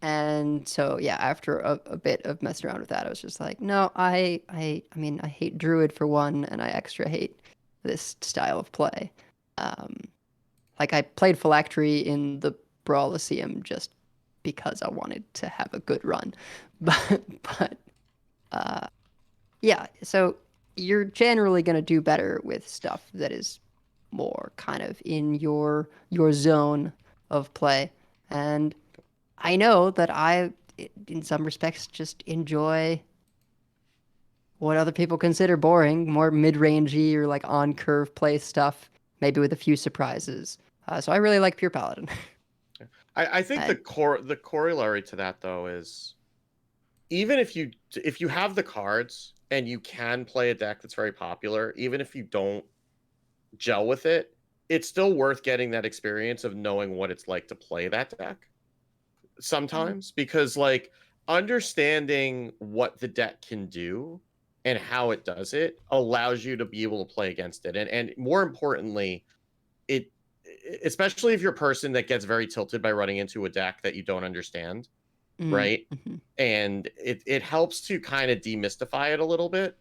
And so yeah, after a bit of messing around with that, I was just like, no, I mean I hate Druid for one, and I extra hate this style of play. Like I played Phylactery in the Brawliseum just because I wanted to have a good run, but yeah. So you're generally gonna do better with stuff that is more kind of in your zone of play. And I know that I, in some respects, just enjoy what other people consider boring, more mid-rangey or like on-curve play stuff, maybe with a few surprises. So I really like Pure Paladin. I think the corollary to that though is even if you have the cards and you can play a deck that's very popular, even if you don't gel with it, it's still worth getting that experience of knowing what it's like to play that deck sometimes, because like understanding what the deck can do and how it does it allows you to be able to play against it, and more importantly, it, especially if you're a person that gets very tilted by running into a deck that you don't understand, right? Mm-hmm. And it helps to kind of demystify it a little bit.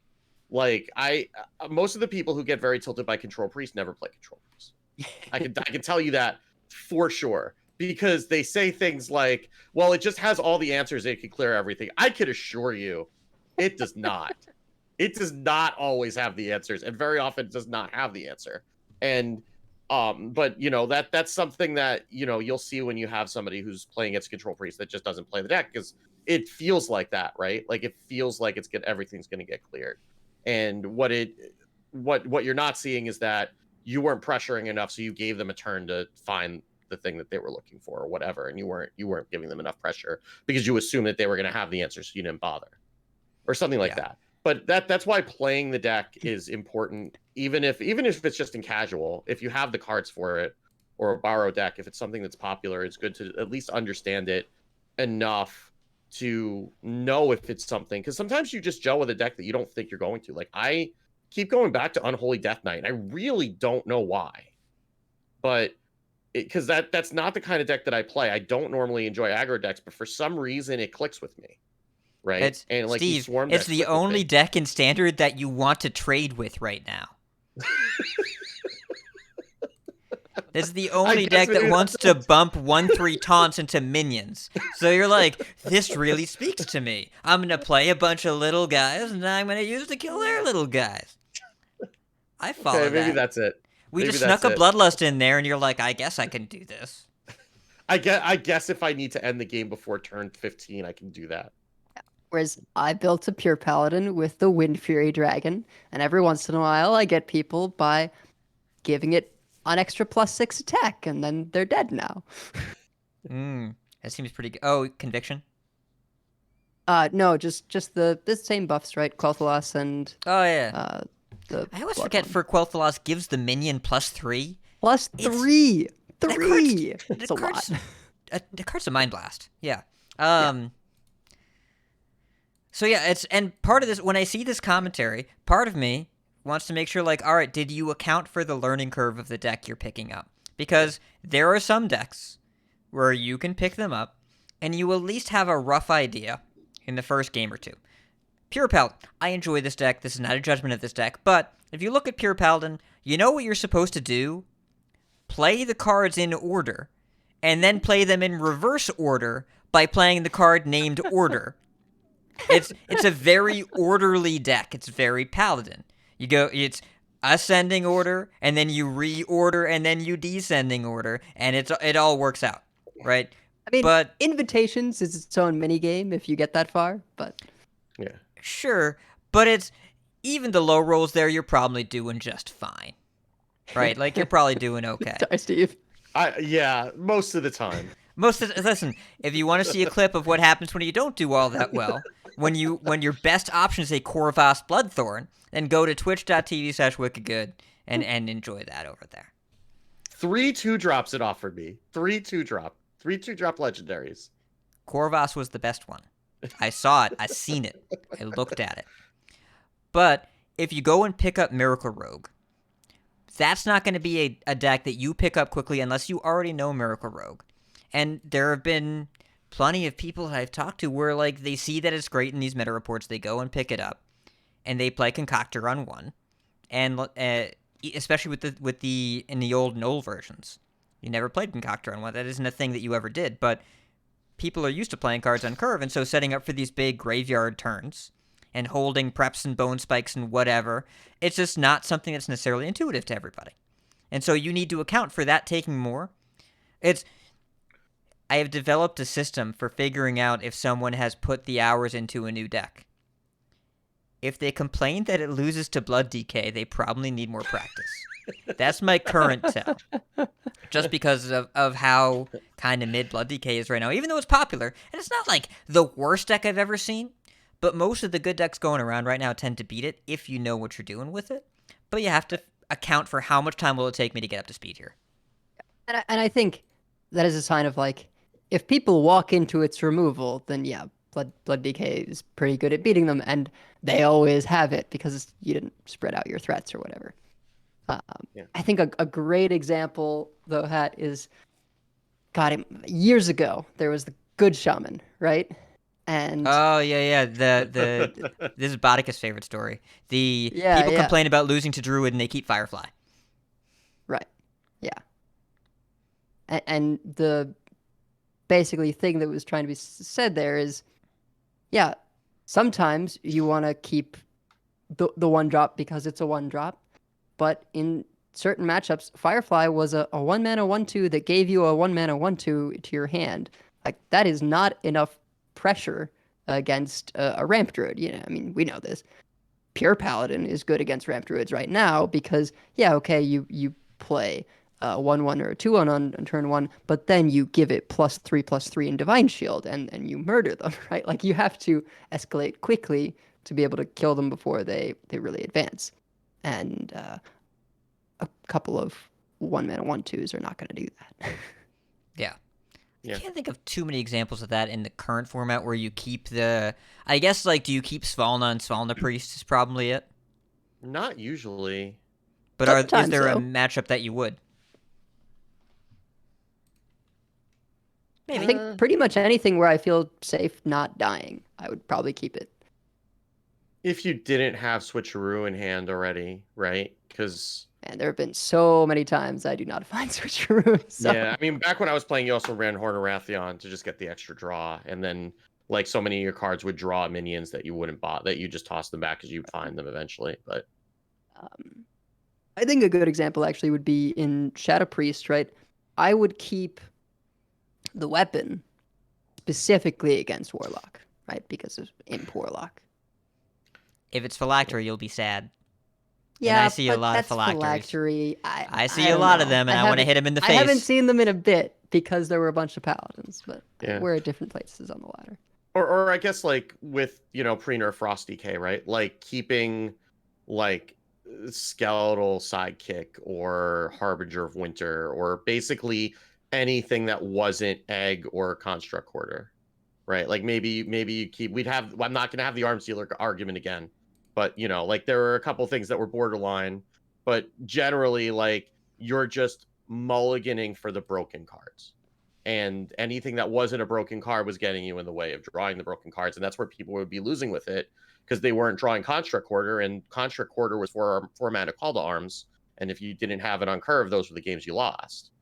Like most of the people who get very tilted by Control Priest never play Control Priest. I can tell you that for sure, because they say things like, "Well, it just has all the answers. It can clear everything." I can assure you, it does not. It does not always have the answers, and very often does not have the answer. And but you know that's something that you'll see when you have somebody who's playing against Control Priest that just doesn't play the deck, because it feels like that, right? Like it feels like everything's going to get cleared. And what you're not seeing is that you weren't pressuring enough, so you gave them a turn to find the thing that they were looking for or whatever, and you weren't giving them enough pressure because you assumed that they were going to have the answers, so you didn't bother, or something like that. But that's why playing the deck is important, even if it's just in casual. If you have the cards for it, or a borrow deck, if it's something that's popular, it's good to at least understand it enough to know if it's something, because sometimes you just gel with a deck that you don't think you're going to. Like I keep going back to Unholy Death Knight, and I really don't know why, but because that's not the kind of deck that I play. I don't normally enjoy aggro decks, but for some reason it clicks with me, right? And like Steve, it's the only deck in Standard that you want to trade with right now. This is the only deck that wants to bump 1/3 taunts into minions. So you're like, this really speaks to me. I'm going to play a bunch of little guys, and I'm going to use to kill their little guys. I follow that. Maybe that's it. We just snuck a Bloodlust in there, and you're like, I guess I can do this. I guess if I need to end the game before turn 15, I can do that. Whereas I built a Pure Paladin with the Wind Fury Dragon, and every once in a while I get people by giving it an extra +6 attack, and then they're dead now. That seems pretty good. Oh, Conviction? No, just the same buffs, right? Quel'Thalas and I always forget one. For Quel'Thalas gives the minion +3. +3! Three! It's a lot. The card's a Mind Blast. Yeah. So yeah, and part of this, when I see this commentary, part of me wants to make sure, like, all right, did you account for the learning curve of the deck you're picking up? Because there are some decks where you can pick them up, and you at least have a rough idea in the first game or two. Pure Paladin, I enjoy this deck. This is not a judgment of this deck, but if you look at Pure Paladin, you know what you're supposed to do? Play the cards in order, and then play them in reverse order by playing the card named Order. It's a very orderly deck. It's very Paladin. It's ascending order, and then you reorder, and then you descending order, and it all works out, right? I mean, but Invitations is its own minigame if you get that far, but... Yeah. Sure, but it's... Even the low rolls there, you're probably doing just fine, right? Like, you're probably doing okay. Sorry, Steve. Yeah, most of the time. Listen, if you want to see a clip of what happens when you don't do all that well, when your best option is a Corvus Bloodthorn, then go to twitch.tv/wickedgood and enjoy that over there. 3 2-drops it offered me. 3 2-drop legendaries. Corvus was the best one. I saw it. I seen it. I looked at it. But if you go and pick up Miracle Rogue, that's not going to be a deck that you pick up quickly unless you already know Miracle Rogue. And there have been plenty of people that I've talked to where, like, they see that it's great in these meta reports, they go and pick it up, and they play Concoctor on 1. And especially with the in the old Null versions, you never played Concoctor on 1. That isn't a thing that you ever did, but people are used to playing cards on curve, and so setting up for these big graveyard turns and holding preps and bone spikes and whatever, it's just not something that's necessarily intuitive to everybody. And so you need to account for that taking more. I have developed a system for figuring out if someone has put the hours into a new deck. If they complain that it loses to Blood DK, they probably need more practice. That's my current tell. Just because of how kind of mid Blood DK is right now, even though it's popular. And it's not like the worst deck I've ever seen, but most of the good decks going around right now tend to beat it if you know what you're doing with it. But you have to account for how much time will it take me to get up to speed here. And I think that is a sign of, like, if people walk into its removal, then yeah, Blood DK is pretty good at beating them, and they always have it because you didn't spread out your threats or whatever. I think a great example, though, Hat, is, God, years ago, there was the Good Shaman, right? And oh yeah, this is Bodica's favorite story. People complain about losing to Druid and they keep Firefly. Right. Yeah. And the basically thing that was trying to be said there is, yeah, sometimes you want to keep the 1-drop because it's a 1-drop, but in certain matchups, Firefly was a 1-mana 1/2 that gave you a 1-mana 1/2 to your hand. Like, that is not enough pressure against a Ramp Druid. You know, I mean, we know this. Pure Paladin is good against Ramp Druids right now because, yeah, okay, you play 1/1 or a 2/1 on turn 1, but then you give it +3/+3 in Divine Shield and you murder them, right? Like, you have to escalate quickly to be able to kill them before they really advance. And a couple of 1-mana 1/2s are not going to do that. Yeah. Yeah. I can't think of too many examples of that in the current format where you keep I guess, like, do you keep Svalna and Svalna Priest is probably it? Not usually. But is Sometimes, there a though. matchup that you would? Maybe. I think pretty much anything where I feel safe not dying, I would probably keep it. If you didn't have Switcheroo in hand already, right? Because And there have been so many times I do not find switcheroos. So. yeah, I mean, back when I was playing, you also ran Horn of Rathion to just get the extra draw, and then like so many of your cards would draw minions that you wouldn't bot, that you just toss them back because you'd find them eventually. But I think a good example actually would be in Shadow Priest, right? I would keep the weapon specifically against Warlock, right? Because of Imp Warlock. If it's Phylactery, you'll be sad. Yeah, I see a but lot of that's phylacteries. phylactery. I see a lot of them, and I want to hit them in the face. I haven't seen them in a bit because there were a bunch of paladins, but Yeah. we're at different places on the ladder. or I guess like with pre-nerf Frost DK, right? Like keeping like Skeletal Sidekick or Harbinger of Winter, or basically anything that wasn't Egg or Construct Quarter, right? Like maybe you keep. I'm not gonna have the Arms Dealer argument again, but like there were a couple things that were borderline, but generally like you're just mulliganing for the broken cards, and anything that wasn't a broken card was getting you in the way of drawing the broken cards, and that's where people would be losing with it because they weren't drawing Construct Quarter, and Construct Quarter was four mana Call to Arms, and if you didn't have it on curve, those were the games you lost.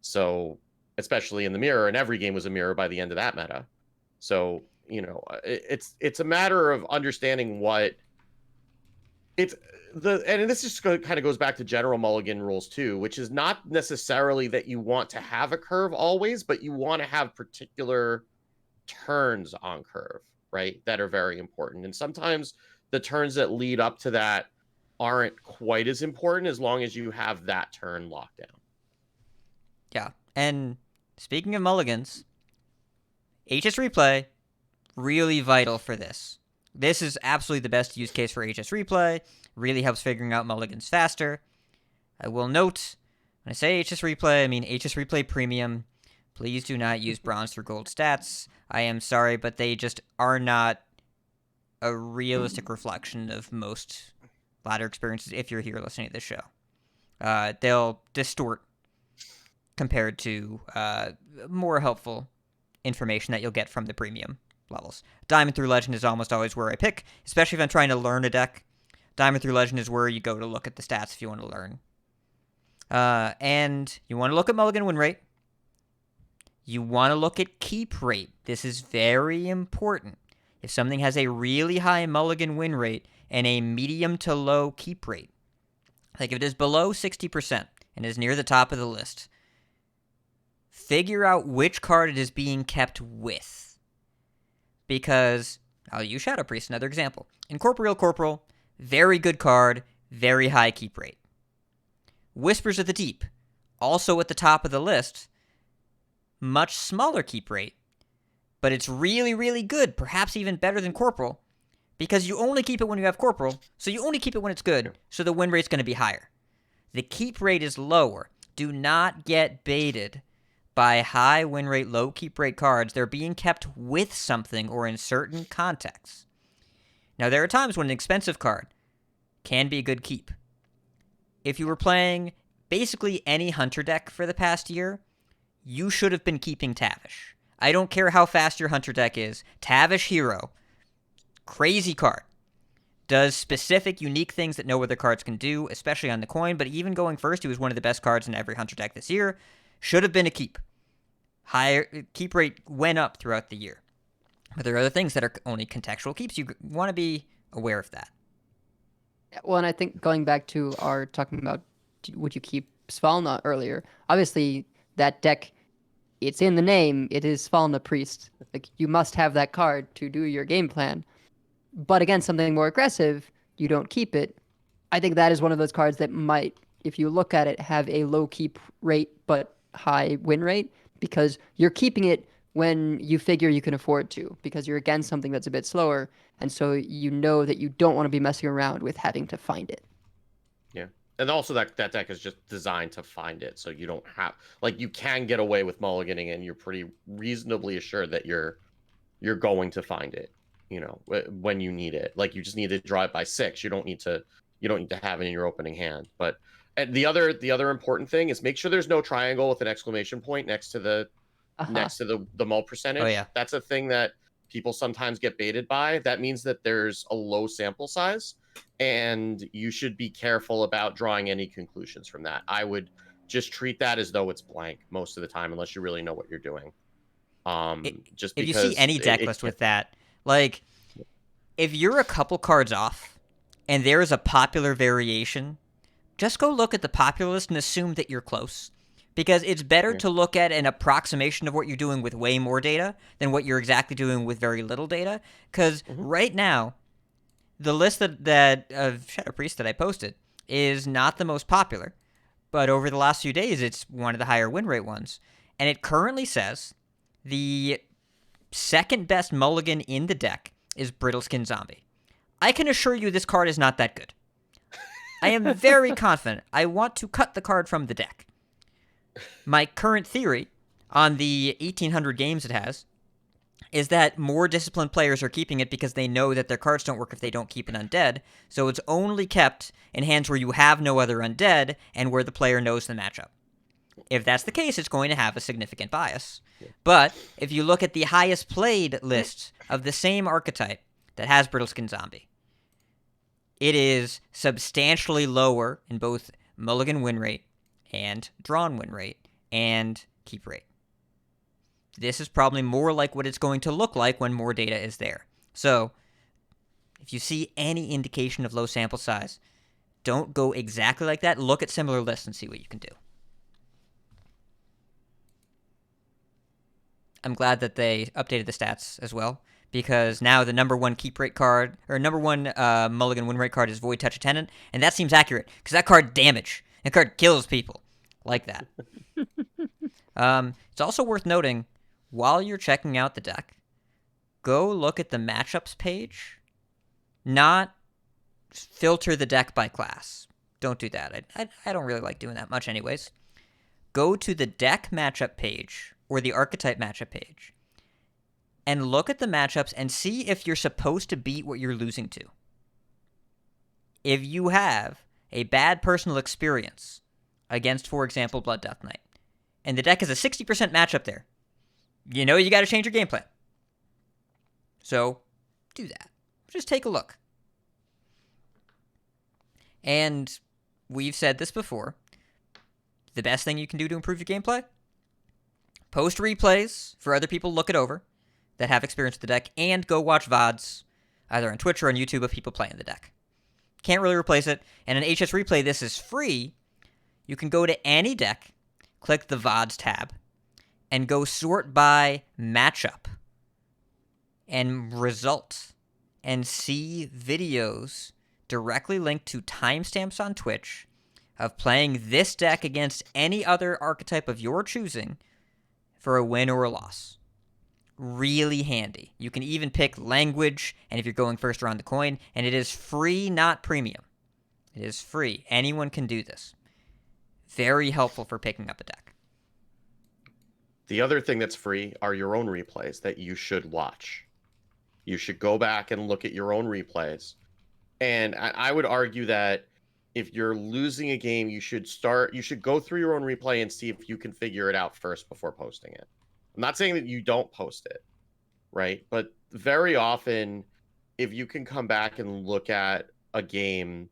So especially in the mirror, and every game was a mirror by the end of that meta. So it's a matter of understanding what it's and this just kind of goes back to general mulligan rules too, which is not necessarily that you want to have a curve always, but you want to have particular turns on curve, right? That are very important. And sometimes the turns that lead up to that aren't quite as important as long as you have that turn locked down. Yeah, and speaking of mulligans, HS Replay, really vital for this. This is absolutely the best use case for HS Replay. Really helps figuring out mulligans faster. I will note, when I say HS Replay, I mean HS Replay Premium. Please do not use bronze through gold stats. I am sorry, but they just are not a realistic reflection of most ladder experiences if you're here listening to this show. They'll distort compared to more helpful information that you'll get from the premium levels. Diamond through Legend is almost always where I pick, especially if I'm trying to learn a deck. Diamond through Legend is where you go to look at the stats if you want to learn. And you want to look at mulligan win rate. You want to look at keep rate. This is very important. If something has a really high mulligan win rate and a medium to low keep rate, like if it is below 60% and is near the top of the list, figure out which card it is being kept with. Because, I'll use Shadow Priest, another example. Incorporeal Corporal, very good card, very high keep rate. Whispers of the Deep, also at the top of the list, much smaller keep rate, but it's really, really good, perhaps even better than Corporal, because you only keep it when you have Corporal, so you only keep it when it's good, so the win rate's going to be higher. The keep rate is lower. Do not get baited by high win rate, low keep rate cards. They're being kept with something or in certain contexts. Now, there are times when an expensive card can be a good keep. If you were playing basically any Hunter deck for the past year, you should have been keeping Tavish. I don't care how fast your Hunter deck is. Tavish Hero, crazy card. Does specific, unique things that no other cards can do, especially on the coin, but even going first, he was one of the best cards in every Hunter deck this year. Should have been a keep. Higher keep rate went up throughout the year. But there are other things that are only contextual keeps. You want to be aware of that. Well, and I think going back to our talking about would you keep Svalna earlier, obviously that deck, it's in the name, it is Svalna Priest. Like, you must have that card to do your game plan. But against something more aggressive, you don't keep it. I think that is one of those cards that might, if you look at it, have a low keep rate but high win rate, because you're keeping it when you figure you can afford to, because you're against something that's a bit slower, and so you know that you don't want to be messing around with having to find it. Yeah. And also that deck is just designed to find it, so you don't have, like, you can get away with mulliganing and you're pretty reasonably assured that you're going to find it, you know, when you need it. Like, you just need to draw it by 6. You don't need to have it in your opening hand. But the other important thing is make sure there's no triangle with an exclamation point next to the mull percentage. Oh, yeah. That's a thing that people sometimes get baited by. That means that there's a low sample size, and you should be careful about drawing any conclusions from that. I would just treat that as though it's blank most of the time, unless you really know what you're doing. Just if you because see any deck list with that, like, if you're a couple cards off and there is a popular variation, just go look at the popular list and assume that you're close. Because it's better to look at an approximation of what you're doing with way more data than what you're exactly doing with very little data. Because right now, the list that of Shadow Priest that I posted is not the most popular, but over the last few days, it's one of the higher win rate ones. And it currently says the second best mulligan in the deck is Brittleskin Zombie. I can assure you this card is not that good. I am very confident. I want to cut the card from the deck. My current theory on the 1,800 games it has is that more disciplined players are keeping it because they know that their cards don't work if they don't keep an undead, so it's only kept in hands where you have no other undead and where the player knows the matchup. If that's the case, it's going to have a significant bias. But if you look at the highest played list of the same archetype that has Brittleskin Zombie, it is substantially lower in both mulligan win rate and drawn win rate and keep rate. This is probably more like what it's going to look like when more data is there. So, if you see any indication of low sample size, don't go exactly like that. Look at similar lists and see what you can do. I'm glad that they updated the stats as well, because now the number one keep rate card, or number one mulligan win rate card is Void Touch Attendant, and that seems accurate, because that card damage. That card kills people like that. It's also worth noting, while you're checking out the deck, go look at the matchups page, not filter the deck by class. Don't do that. I don't really like doing that much anyways. Go to the deck matchup page or the archetype matchup page and look at the matchups and see if you're supposed to beat what you're losing to. If you have a bad personal experience against, for example, Blood Death Knight, and the deck has a 60% matchup there, you know you got to change your game plan. So, do that. Just take a look. And we've said this before. The best thing you can do to improve your gameplay? Post replays for other people to look it over that have experience with the deck, and go watch VODs, either on Twitch or on YouTube, of people playing the deck. Can't really replace it. And in HS Replay, this is free. You can go to any deck, click the VODs tab, and go sort by matchup and result, and see videos directly linked to timestamps on Twitch of playing this deck against any other archetype of your choosing for a win or a loss. Really handy. You can even pick language, and if you're going first around the coin, and it is free, not premium. It is free. Anyone can do this. Very helpful for picking up a deck. The other thing that's free are your own replays that you should watch. You should go back and look at your own replays. And I would argue that if you're losing a game, you should go through your own replay and see if you can figure it out first before posting it. I'm not saying that you don't post it, right? But very often, if you can come back and look at a game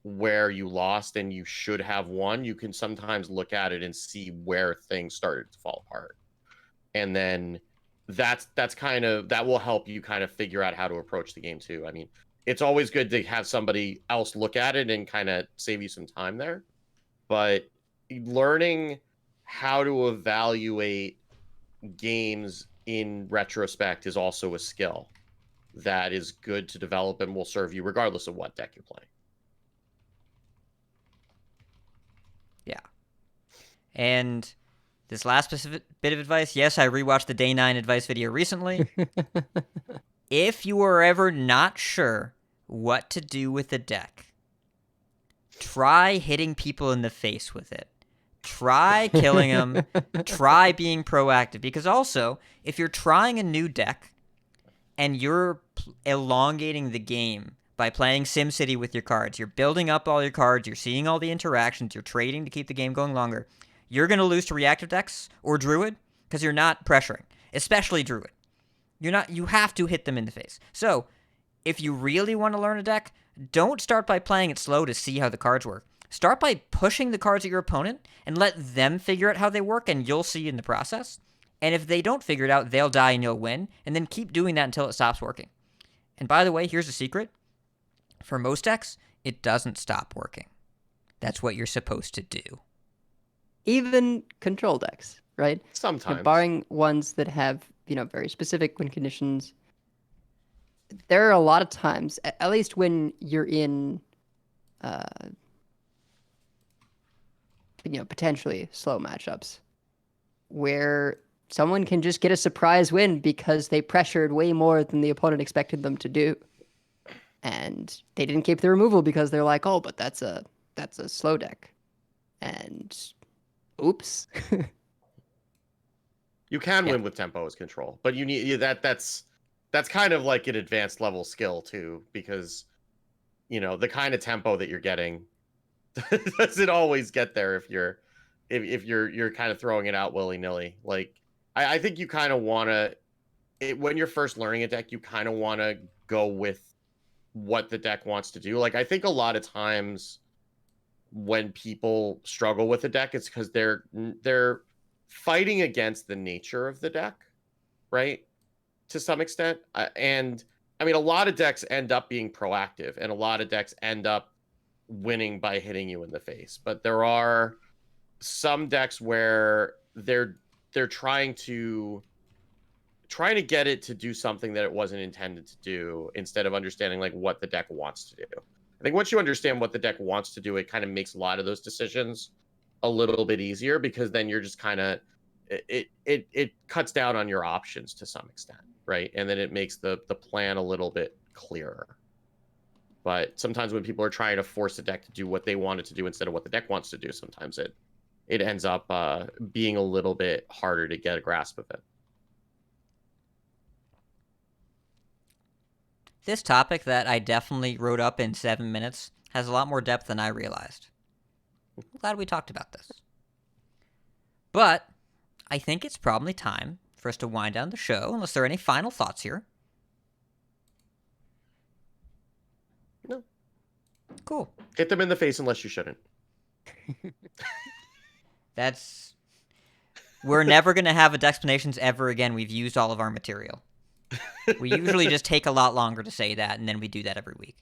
where you lost and you should have won, you can sometimes look at it and see where things started to fall apart. And then that will help you kind of figure out how to approach the game too. I mean, it's always good to have somebody else look at it and kind of save you some time there. But learning how to evaluate games in retrospect is also a skill that is good to develop and will serve you regardless of what deck you play. Yeah. And this last specific bit of advice, yes, I rewatched the Day 9 advice video recently. If you are ever not sure what to do with the deck, try hitting people in the face with it. Try killing them. Try being proactive. Because also, if you're trying a new deck and you're elongating the game by playing SimCity with your cards, you're building up all your cards, you're seeing all the interactions, you're trading to keep the game going longer, you're going to lose to reactive decks or Druid because you're not pressuring, especially Druid. You have to hit them in the face. So, if you really want to learn a deck, don't start by playing it slow to see how the cards work. Start by pushing the cards at your opponent and let them figure out how they work, and you'll see in the process. And if they don't figure it out, they'll die and you'll win, and then keep doing that until it stops working. And by the way, here's a secret. For most decks, it doesn't stop working. That's what you're supposed to do. Even control decks, right? Sometimes. Barring ones that have, very specific win conditions, there are a lot of times, at least when you're in, potentially slow matchups, where someone can just get a surprise win because they pressured way more than the opponent expected them to do. And they didn't keep the removal because they're like, oh, but that's a slow deck. And oops. You can win with tempo as control, but you need that's kind of like an advanced level skill too, because the kind of tempo that you're getting doesn't always get there if you're kind of throwing it out willy-nilly. Like I think you kind of want to, when you're first learning a deck, you kind of want to go with what the deck wants to do. Like I think a lot of times when people struggle with a deck, it's because they're fighting against the nature of the deck, right? To some extent. And I mean, a lot of decks end up being proactive, and a lot of decks end up winning by hitting you in the face. But there are some decks where they're trying to get it to do something that it wasn't intended to do, instead of understanding like what the deck wants to do. I think once you understand what the deck wants to do, it kind of makes a lot of those decisions a little bit easier, because then you're just kind of it cuts down on your options to some extent, right? And then it makes the plan a little bit clearer. But sometimes when people are trying to force the deck to do what they want it to do instead of what the deck wants to do, sometimes it ends up being a little bit harder to get a grasp of it. This topic that I definitely wrote up in 7 minutes has a lot more depth than I realized. I'm glad we talked about this. But I think it's probably time for us to wind down the show, unless there are any final thoughts here. No. Cool. Hit them in the face unless you shouldn't. We're never going to have a explanations ever again. We've used all of our material. We usually just take a lot longer to say that, and then we do that every week.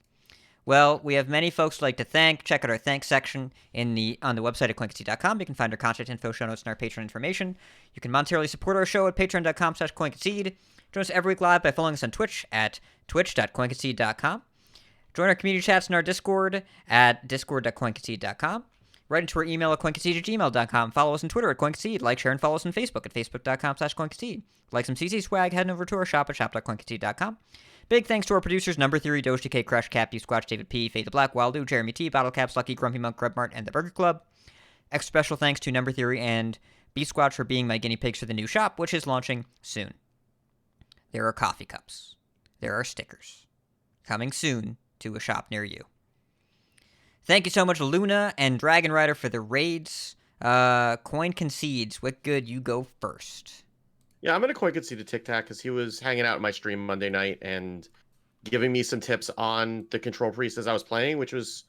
Well, we have many folks to like to thank. Check out our thanks section on the website at coinconcede.com. You can find our contact info, show notes, and our Patreon information. You can monetarily support our show at patreon.com/coinconcede. Join us every week live by following us on Twitch at twitch.coinconcede.com. Join our community chats in our Discord at discord.coinconcede.com. Write into our email at coinconcede@gmail.com. Follow us on Twitter at coinconcede. Like, share, and follow us on Facebook at facebook.com/coinconcede. Like some CC swag, head over to our shop at shop.coinconcede.com. Big thanks to our producers, Number Theory, Doge DK, Crush, Cap, You Squatch, David P, Fade the Black, Wildu, Jeremy T, Bottle Caps, Lucky, Grumpy Monk, Grub Mart, and the Burger Club. Extra special thanks to Number Theory and B Squatch for being my guinea pigs for the new shop, which is launching soon. There are coffee cups. There are stickers. Coming soon to a shop near you. Thank you so much, Luna and Dragon Rider, for the raids. Coin Concedes. What good? You go first. Yeah, I'm going to coin concede to Tic Tac because he was hanging out in my stream Monday night and giving me some tips on the Control Priest as I was playing, which was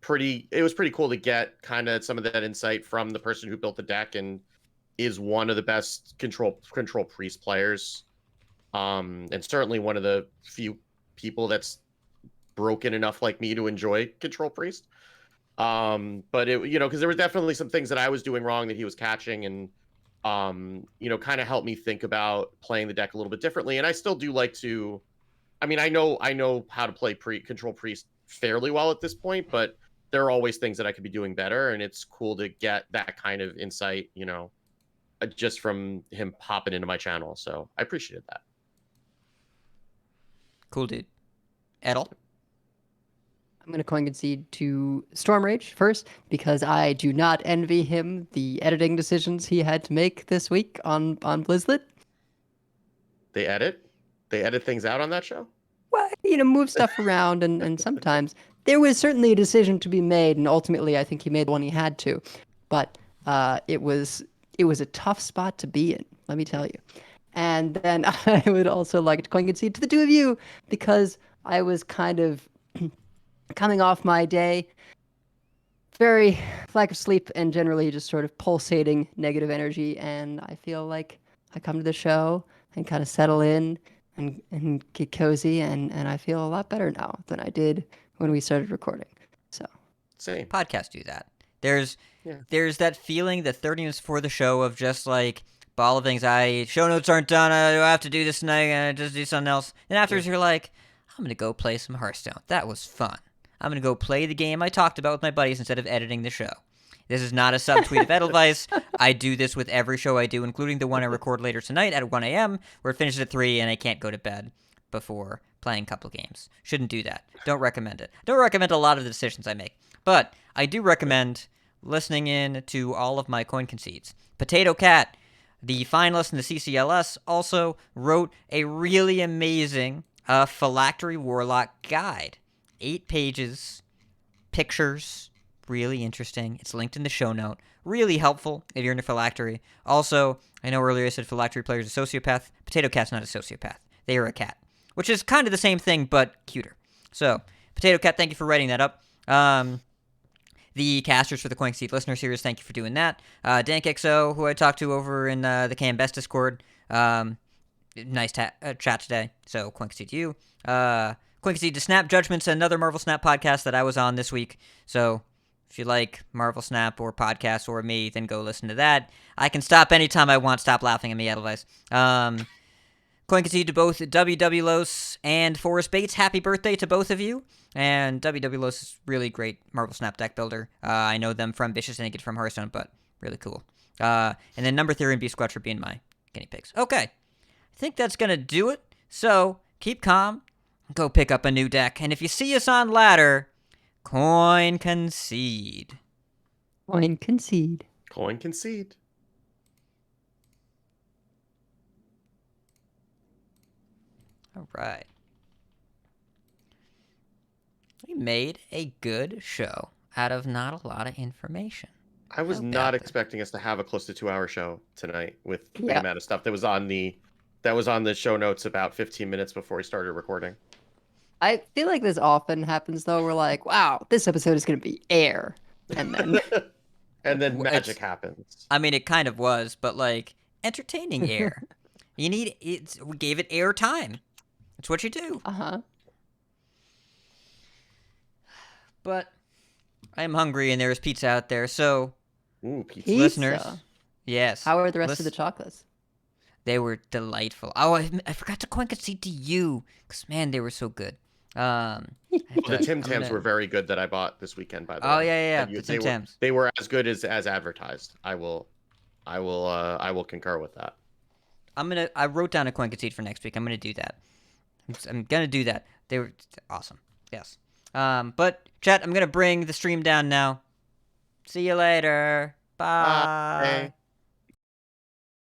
pretty cool to get kind of some of that insight from the person who built the deck and is one of the best Control Priest players. And certainly one of the few people that's broken enough like me to enjoy Control Priest. But it, because there were definitely some things that I was doing wrong that he was catching and, kind of helped me think about playing the deck a little bit differently. And I still do like to, I know how to play Control Priest fairly well at this point, but there are always things that I could be doing better. And it's cool to get that kind of insight, just from him popping into my channel. So I appreciated that. Cool, dude. Edel? I'm going to coin concede to Storm Rage first because I do not envy him the editing decisions he had to make this week on Blizzlet. They edit things out on that show? Well, move stuff around and sometimes there was certainly a decision to be made, and ultimately I think he made the one he had to. But it was a tough spot to be in, let me tell you. And then I would also like to coin concede to the two of you because I was kind of coming off my day, very lack of sleep and generally just sort of pulsating negative energy. And I feel like I come to the show and kind of settle in and get cozy. And I feel a lot better now than I did when we started recording. So same. Podcasts do that. There's that feeling that 30 minutes before the show of just like ball of anxiety. Show notes aren't done. I have to do this tonight. I just do something else. And afterwards you're like, I'm going to go play some Hearthstone. That was fun. I'm going to go play the game I talked about with my buddies instead of editing the show. This is not a subtweet of Edelweiss. I do this with every show I do, including the one I record later tonight at 1 a.m., where it finishes at 3 and I can't go to bed before playing a couple games. Shouldn't do that. Don't recommend it. Don't recommend a lot of the decisions I make. But I do recommend listening in to all of my coin concedes. Potato Cat, the finalist in the CCLS, also wrote a really amazing Phylactery Warlock guide. 8 pages, pictures, really interesting. It's linked in the show note. Really helpful if you're into Phylactery. Also, I know earlier I said Phylactery player is a sociopath. Potato Cat's not a sociopath. They are a cat, which is kind of the same thing, but cuter. So, Potato Cat, thank you for writing that up. The casters for the Coin Concede listener series, thank you for doing that. DankXO, who I talked to over in the KM Best Discord, nice chat today. So, Coin Concede to you. Coin Concede to Snap Judgments, another Marvel Snap podcast that I was on this week. So, if you like Marvel Snap or podcasts or me, then go listen to that. I can stop anytime I want. Stop laughing at me, Edelweiss. Coin Concede to both WW Los and Forrest Bates. Happy birthday to both of you. And WW Los is really great Marvel Snap deck builder. I know them from Vicious Naked from Hearthstone, but really cool. And then Number Theory and B Squatch for being my guinea pigs. Okay. I think that's going to do it. So keep calm. Go pick up a new deck. And if you see us on ladder, coin concede. Coin concede. Coin concede. All right. We made a good show out of not a lot of information. I was Not not bad. expecting us to have a close to 2-hour show tonight with the Yeah. amount of stuff that was on the show notes about 15 minutes before we started recording. I feel like this often happens though. We're like, wow, this episode is gonna be air, and then And then It's- magic happens. I mean, it kind of was, but like entertaining air. We gave it air time. That's what you do. uh-huh. But I'm hungry and there's pizza out there, so Ooh, pizza. Pizza. listeners, yes. How are the rest of the Listen- chocolates? They were delightful. Oh, I forgot to coin concede to you, because man, they were so good. I have The to- Tim I'm Tams gonna- were very good that I bought this weekend, by the Oh way. yeah, And the they Tim were- Tams. They were as good as advertised. I will concur with that. I wrote down a coin concede for next week. I'm gonna do that. I'm gonna do that. They were awesome. Yes. But chat, I'm gonna bring the stream down now. See you later. Bye. Bye.